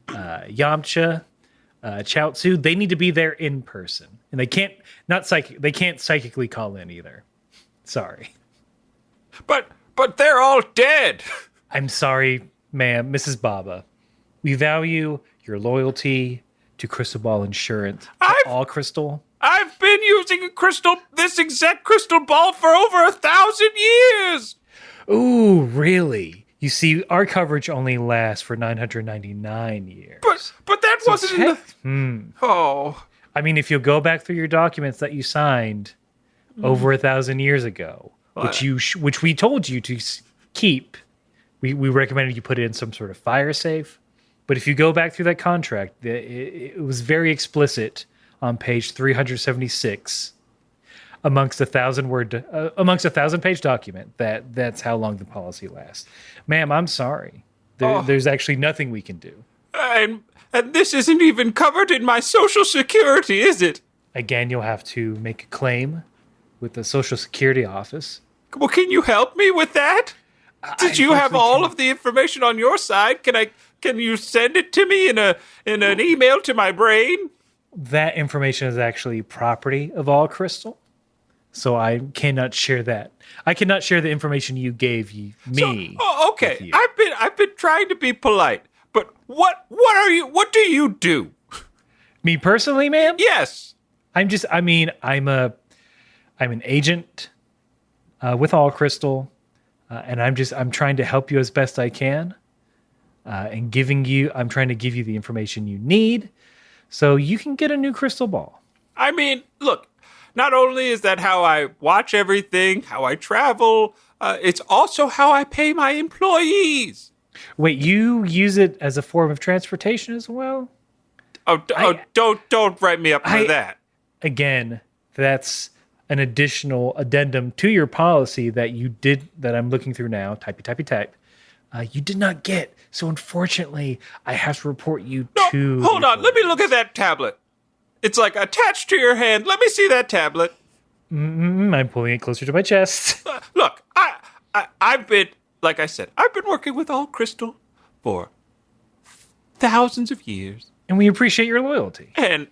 Yamcha, Chaozu, they need to be there in person, and they can't psychically call in either. Sorry. But they're all dead. I'm sorry, ma'am, Mrs. Baba. We value your loyalty to Crystal Ball Insurance, to All Crystal. I've been using this exact crystal ball for over 1,000 years. Ooh, really? You see, our coverage only lasts for 999 years. But that wasn't in the... Oh. I mean, if you'll go back through your documents that you signed over 1,000 years ago, which we told you to keep, we recommended you put it in some sort of fire safe. But if you go back through that contract, it was very explicit on page 376 amongst a 1,000-page document that's how long the policy lasts. Ma'am, I'm sorry. There's actually nothing we can do. And this isn't even covered in my Social Security, is it? Again, you'll have to make a claim with the Social Security office. Well, can you help me with that? Did you have all of the information on your side? Can you send it to me in an email to my brain? That information is actually property of All Crystal, so I cannot share that. I cannot share the information you gave me. Okay. I've been trying to be polite, but what do you do? Me personally, ma'am? Yes. I'm an agent with All Crystal, and I'm trying to help you as best I can, I'm trying to give you the information you need, so you can get a new crystal ball. I mean, look, not only is that how I watch everything, how I travel, it's also how I pay my employees. Wait, you use it as a form of transportation as well? Don't write me up for that. Again, that's an additional addendum to your policy that I'm looking through now. Type. You did not get. So unfortunately, I have to report you to... Hold on. Let me look at that tablet. It's like attached to your hand. Let me see that tablet. I'm pulling it closer to my chest. Look, I've been, like I said, I've been working with All Crystal for thousands of years. And we appreciate your loyalty. And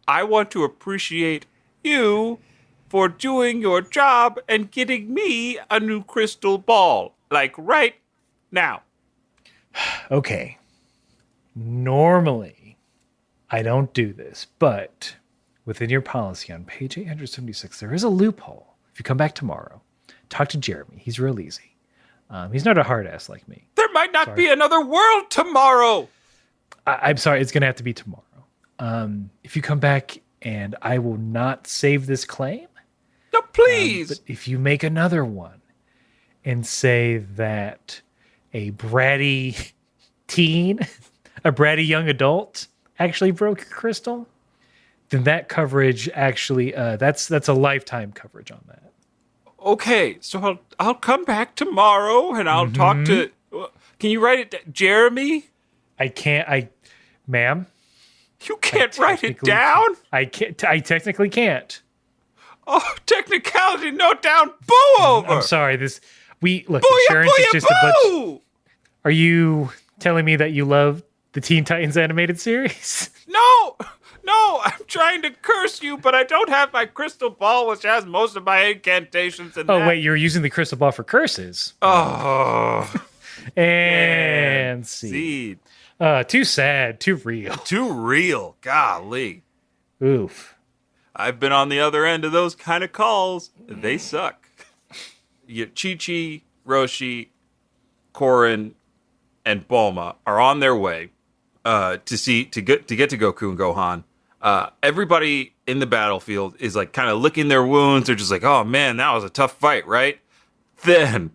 I want to appreciate you for doing your job and getting me a new crystal ball. Like right now. Okay. Normally, I don't do this, but within your policy on page 876, there is a loophole. If you come back tomorrow, talk to Jeremy. He's real easy. He's not a hard ass like me. There might not be another world tomorrow. I'm sorry. It's going to have to be tomorrow. If you come back and I will not save this claim. No, please. But if you make another one and say that a bratty teen, a bratty young adult actually broke your crystal, then that coverage actually, that's a lifetime coverage on that. Okay, so I'll come back tomorrow and I'll talk to, can you write it, Jeremy? Ma'am. You can't write it down? I technically can't. Oh, technicality, note down, boo over. I'm sorry, insurance is just a bunch. Are you telling me that you love the Teen Titans animated series? No, I'm trying to curse you, but I don't have my crystal ball, which has most of my incantations in that. Wait, you're using the crystal ball for curses. Oh. And seed. Too sad, too real. Too real, golly. Oof. I've been on the other end of those kind of calls. They suck. Chi-Chi, Roshi, Korin, and Bulma are on their way to get to Goku and Gohan. Everybody in the battlefield is like kind of licking their wounds. They're just like, oh man, that was a tough fight, right? Then,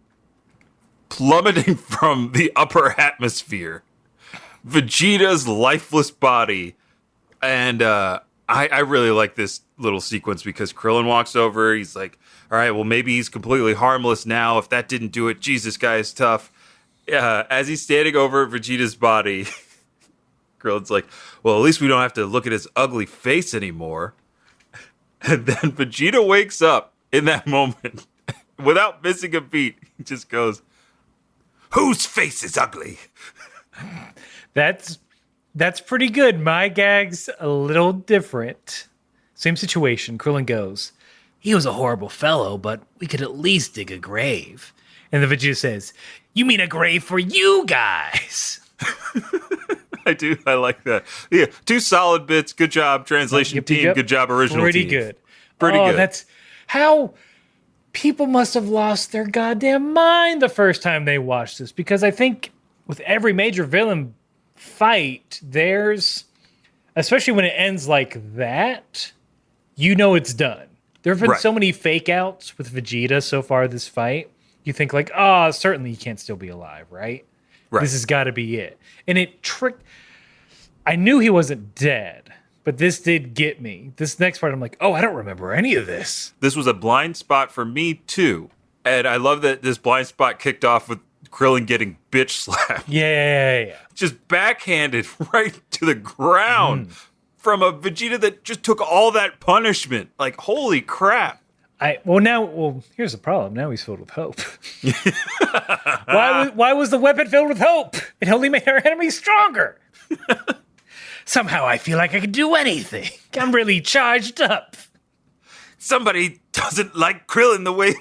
plummeting from the upper atmosphere, Vegeta's lifeless body. And I really like this little sequence because Krillin walks over. He's like, all right, well, maybe he's completely harmless now. If that didn't do it, Jesus, guy is tough. As he's standing over Vegeta's body, Krillin's like, well, at least we don't have to look at his ugly face anymore. And then Vegeta wakes up in that moment without missing a beat. He just goes, whose face is ugly? That's pretty good. My gag's a little different. Same situation. Krillin goes, he was a horrible fellow, but we could at least dig a grave. And the Vegeta says, "You mean a grave for you guys?" I do. I like that. Yeah, 2 solid bits. Good job, translation team. Good job, original Pretty team. good. Pretty good. That's how people must have lost their goddamn mind the first time they watched this. Because I think with every major villain fight, there's, especially when it ends like that, you know it's done. There have been so many fake outs with Vegeta so far this fight. You think like, oh, certainly he can't still be alive, right? This has got to be it. And it tricked. I knew he wasn't dead, but this did get me. This next part, I'm like, oh, I don't remember any of this. This was a blind spot for me, too. And I love that this blind spot kicked off with Krillin getting bitch slapped. Yeah. Just backhanded right to the ground from a Vegeta that just took all that punishment. Like, holy crap. Here's the problem. Now he's filled with hope. Why was the weapon filled with hope? It only made our enemies stronger. Somehow I feel like I can do anything. I'm really charged up. Somebody doesn't like Krillin the way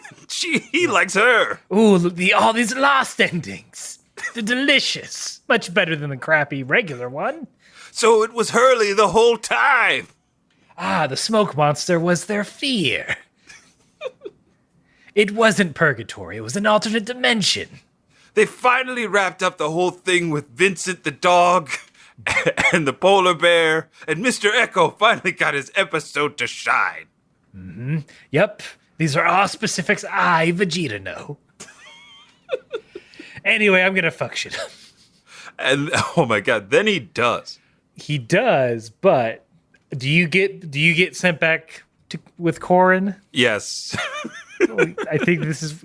he likes her. Ooh, all these lost endings. They're delicious. Much better than the crappy regular one. So it was Hurley the whole time. Ah, the smoke monster was their fear. It wasn't purgatory. It was an alternate dimension. They finally wrapped up the whole thing with Vincent the dog and the polar bear, and Mr. Echo finally got his episode to shine. Mm-hmm. Yep. These are all specifics I, Vegeta, know. Anyway, I'm going to fuck shit up. And, oh my god, then he does. He does, but do you get sent back with Korin? Yes. I think this is,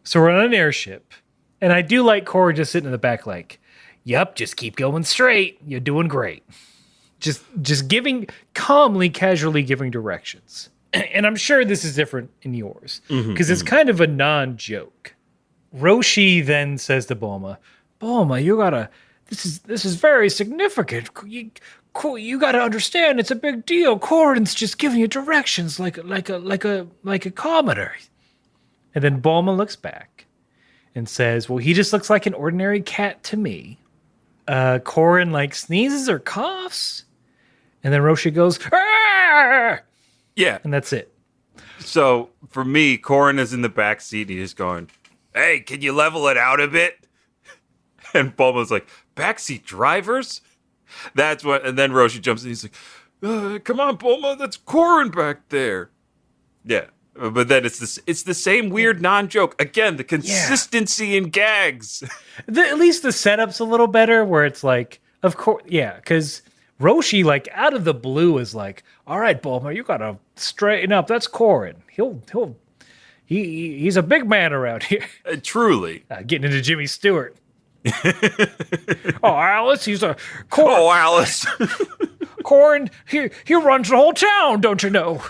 so we're on an airship, and I do like Korin just sitting in the back like, yep, just keep going straight. You're doing great. Just giving, calmly, casually giving directions. And I'm sure this is different in yours, because it's kind of a non-joke. Roshi then says to Bulma, you gotta, this is very significant. You got to understand, it's a big deal. Korin's just giving you directions like a commoner. And then Bulma looks back and says, "Well, he just looks like an ordinary cat to me." Korin like sneezes or coughs, and then Roshi goes, "Arr!" Yeah, and that's it. So for me, Korin is in the back seat. He's going, "Hey, can you level it out a bit?" And Bulma's like, "Backseat drivers?" That's what, and then Roshi jumps in. He's like, "Come on, Bulma, that's Korin back there." Yeah, but then it's the same weird non-joke again. The consistency in gags. At least the setup's a little better, where it's like, of course, because Roshi, like out of the blue, is like, "All right, Bulma, you gotta straighten up. That's Korin. He's a big man around here." Truly, getting into Jimmy Stuart. Oh, Alice, he's a Korin. Oh, Alice. Korin, he runs the whole town, don't you know?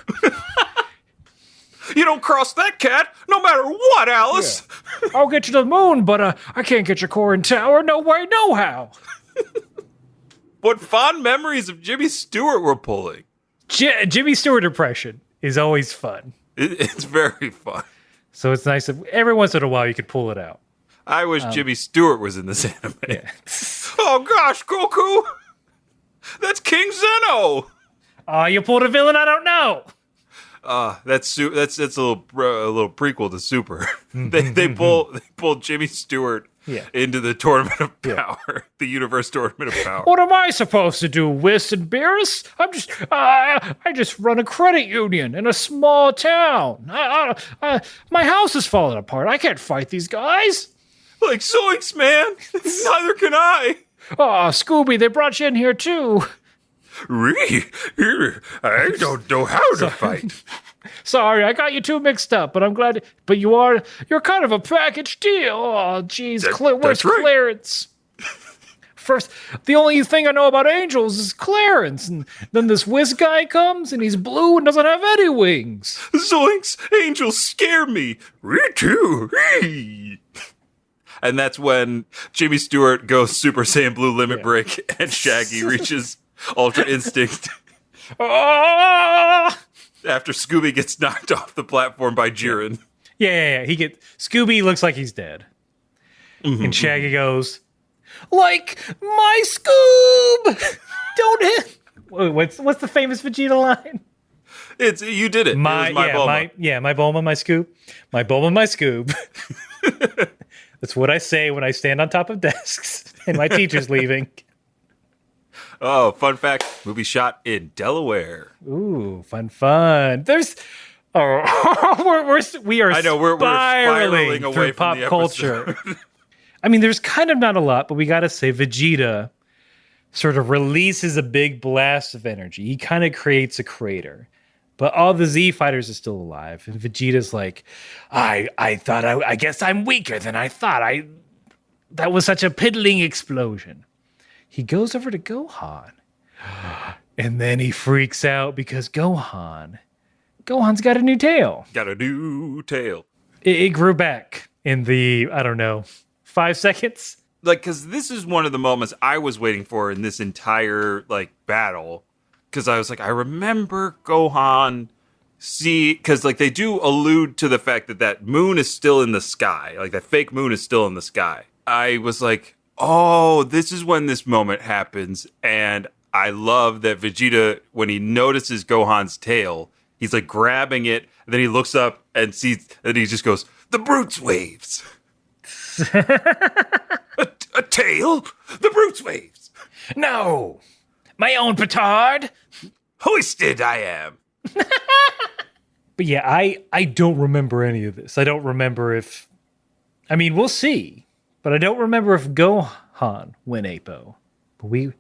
You don't cross that cat, no matter what, Alice. Yeah. I'll get you to the moon, but I can't get your Korin Tower, no way, no how. What fond memories of Jimmy Stewart we're pulling. Jimmy Stewart impression is always fun. It's very fun. So it's nice that every once in a while you can pull it out. I wish Jimmy Stewart was in this anime. Yeah. Oh gosh, Goku! That's King Zeno! Oh, you pulled a villain I don't know. That's a little prequel to Super. they pull Jimmy Stewart into the Tournament of Power, the Universe Tournament of Power. What am I supposed to do, Whis and Beerus? I just run a credit union in a small town. My house is falling apart. I can't fight these guys. Like zoinks, man. Neither can I. Oh, Scooby, they brought you in here too. I don't know how to fight. Sorry, I got you two mixed up, but I'm glad. But you're kind of a package deal. Oh, geez, where's Clarence? First, the only thing I know about angels is Clarence, and then this whiz guy comes, and he's blue and doesn't have any wings. Zoinks! Angels scare me. Me too. And that's when Jimmy Stewart goes Super Saiyan Blue Limit Break, and Shaggy reaches Ultra Instinct. Ah! After Scooby gets knocked off the platform by Jiren. Yeah. Scooby looks like he's dead. And Shaggy goes, like my Scoob! Don't hit. What's the famous Vegeta line? You did it. My Bulma. my Bulma, my Scoob. My Bulma, my Scoob. That's what I say when I stand on top of desks and my teacher's leaving. Oh, fun fact. Movie shot in Delaware. Ooh, fun. There's... Oh, we are I know, we're spiraling away through from pop the culture. I mean, there's kind of not a lot, but we got to say Vegeta sort of releases a big blast of energy. He kind of creates a crater. But all the Z fighters are still alive. And Vegeta's like, I guess I'm weaker than I thought. That was such a piddling explosion. He goes over to Gohan. And then he freaks out because Gohan's got a new tail. Got a new tail. It grew back in the, 5 seconds. Like, because this is one of the moments I was waiting for in this entire, battle. Because I was like, I remember Gohan because, they do allude to the fact that moon is still in the sky. Like, that fake moon is still in the sky. I was like, oh, this is when this moment happens. And I love that Vegeta, when he notices Gohan's tail, he's, grabbing it. And then he looks up and sees, and he just goes, the Brute's waves. a tail? The Brute's waves. No. My own petard. Hoisted I am. But yeah, I don't remember any of this. I don't remember if... I mean, we'll see. But I don't remember if Gohan went Apo.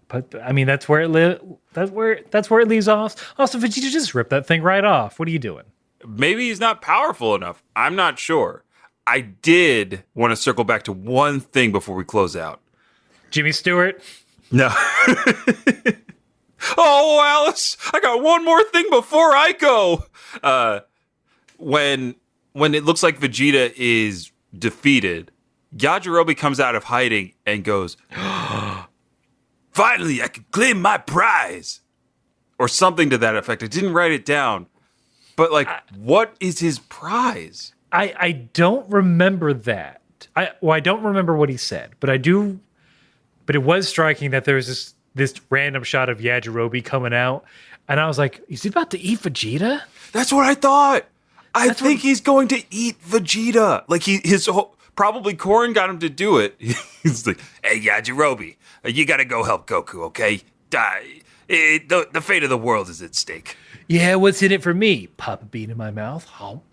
But I mean, that's where it leaves off. Also, Vegeta just ripped that thing right off. What are you doing? Maybe he's not powerful enough. I'm not sure. I did want to circle back to one thing before we close out. Jimmy Stuart? No. Oh, Alice, I got one more thing before I go. When it looks like Vegeta is defeated, Yajirobe comes out of hiding and goes, finally, I can claim my prize. Or something to that effect. I didn't write it down. But, what is his prize? I don't remember that. I don't remember what he said, but I do. But it was striking that there was this random shot of Yajirobe coming out, and I was like, is he about to eat Vegeta? That's what I thought. I think he's going to eat Vegeta. Probably Korin got him to do it. He's like, hey, Yajirobe, you got to go help Goku, okay? The fate of the world is at stake. Yeah, what's in it for me? Pop a bean in my mouth. Hump.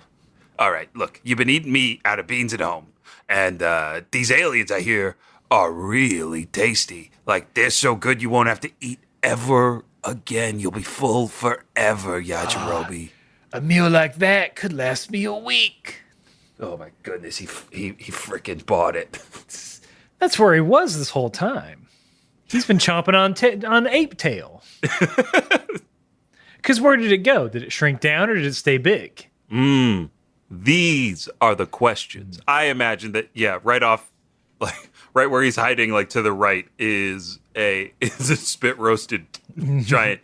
All right, look, you've been eating meat out of beans at home, and these aliens, I hear, are really tasty. They're so good you won't have to eat ever again. You'll be full forever, Yajirobe. A meal like that could last me a week. Oh my goodness, he freaking bought it. That's where he was this whole time. He's been chomping on ape tail. Because where did it go? Did it shrink down or did it stay big? These are the questions. I imagine that, right off, right where he's hiding, to the right, is a spit roasted giant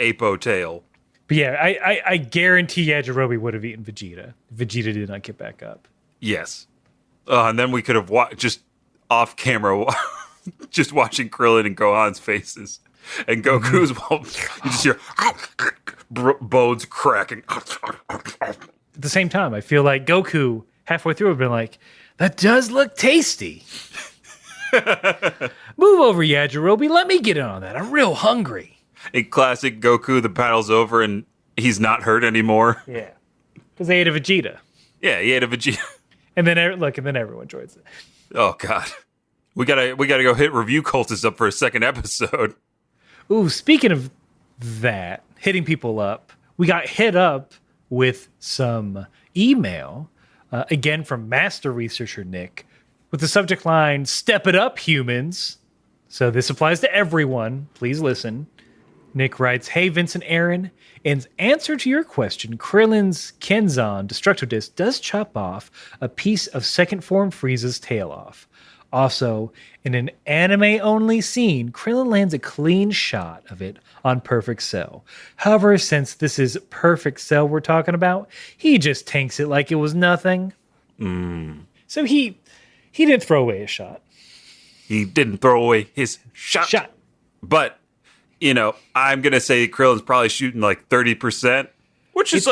apo tail. But yeah, I guarantee Yajirobe would have eaten Vegeta. Vegeta did not get back up. Yes. And then we could have just off camera, just watching Krillin and Gohan's faces. And Goku's, you just hear bones cracking. At the same time, I feel like Goku, halfway through, have been like, that does look tasty. Move over, Yajirobe. Let me get in on that. I'm real hungry. In classic Goku, the battle's over and he's not hurt anymore. Yeah. Because they ate a Vegeta. Yeah, he ate a Vegeta. And then everyone joins it. Oh, God. We gotta go hit Review Cultist up for a second episode. Ooh, speaking of that, hitting people up, we got hit up with some email, again from Master Researcher Nick, with the subject line, "Step it up, humans." So this applies to everyone. Please listen. Nick writes, "Hey, Vincent Aaron. In answer to your question, Krillin's Kenzan Destructo Disc does chop off a piece of second form Frieza's tail off. Also, in an anime-only scene, Krillin lands a clean shot of it on Perfect Cell. However, since this is Perfect Cell we're talking about, he just tanks it like it was nothing. So he didn't throw away a shot. He didn't throw away his shot. But, I'm going to say Krillin's probably shooting like 30%, which is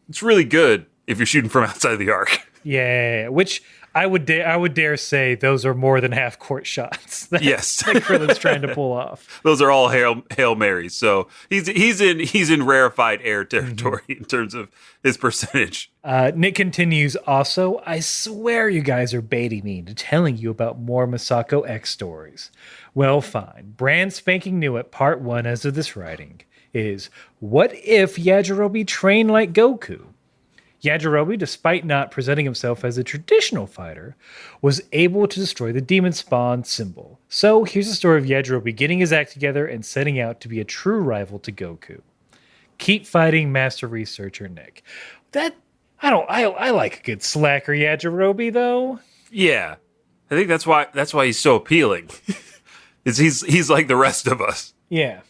it's really good if you're shooting from outside the arc. Yeah, which I would dare say those are more than half court shots. Yes, that Krillin's trying to pull off. Those are all Hail Marys. So he's in rarefied air territory in terms of his percentage. Nick continues. Also, I swear you guys are baiting me into telling you about more Masako X stories. Well, fine. Brand spanking new at part 1 as of this writing is, what if Yajirobe trained like Goku? Yajirobe, despite not presenting himself as a traditional fighter, was able to destroy the Demon Spawn symbol. So here's the story of Yajirobe getting his act together and setting out to be a true rival to Goku. Keep fighting, Master Researcher Nick. I like a good slacker Yajirobe though. Yeah, I think that's why he's so appealing. He's like the rest of us. Yeah,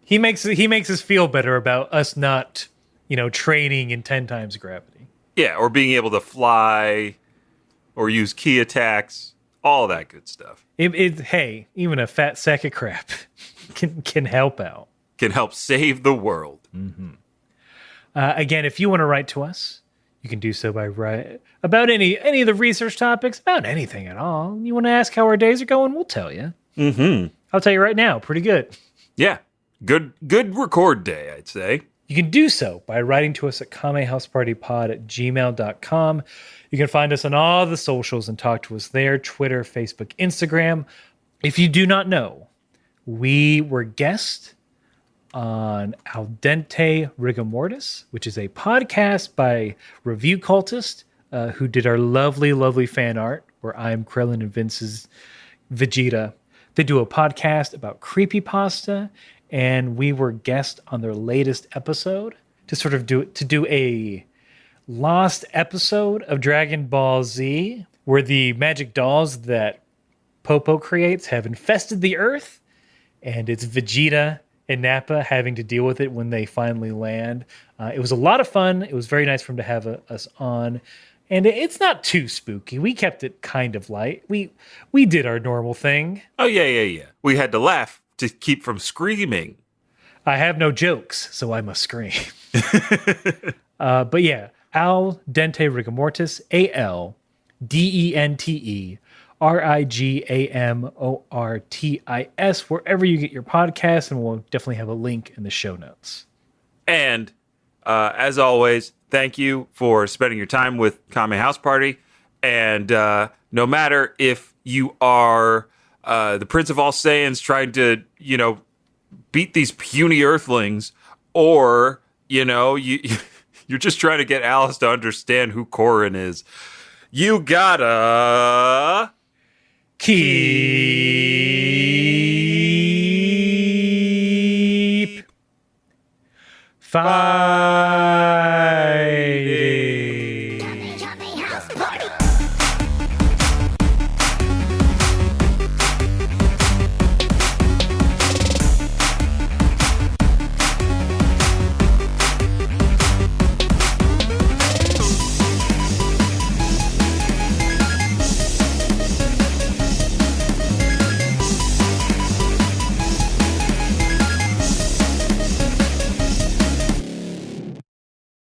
he makes us feel better about us not, training in 10 times gravity. Yeah, or being able to fly, or use key attacks, all that good stuff. Hey, even a fat sack of crap can help out. Can help save the world. Mm-hmm. Again, if you want to write to us, you can do so by writing about any of the research topics, about anything at all. You want to ask how our days are going, we'll tell you. Mm-hmm. I'll tell you right now, pretty good. Yeah, good record day, I'd say. You can do so by writing to us at kamehousepartypod@gmail.com. You can find us on all the socials and talk to us there, Twitter, Facebook, Instagram. If you do not know, we were guests on Al Dente Rigor Mortis, which is a podcast by Review Cultist, who did our lovely, lovely fan art, where I'm Krillin and Vince is Vegeta. They do a podcast about creepypasta, and we were guests on their latest episode to do a lost episode of Dragon Ball Z, where the magic dolls that Popo creates have infested the Earth, and it's Vegeta and Nappa having to deal with it when they finally land. It was a lot of fun. It was very nice for him to have us on. And it's not too spooky. We kept it kind of light. We did our normal thing. Oh, yeah. We had to laugh to keep from screaming. I have no jokes, so I must scream. But yeah, Al Dente Rigor Mortis, ALDENTE RIGAMORTIS, wherever you get your podcasts, and we'll definitely have a link in the show notes. And as always, thank you for spending your time with Kame House Party. And no matter if you are the Prince of All Saiyans trying to, beat these puny Earthlings, or, you're just trying to get Alice to understand who Korin is, you gotta keep fighting.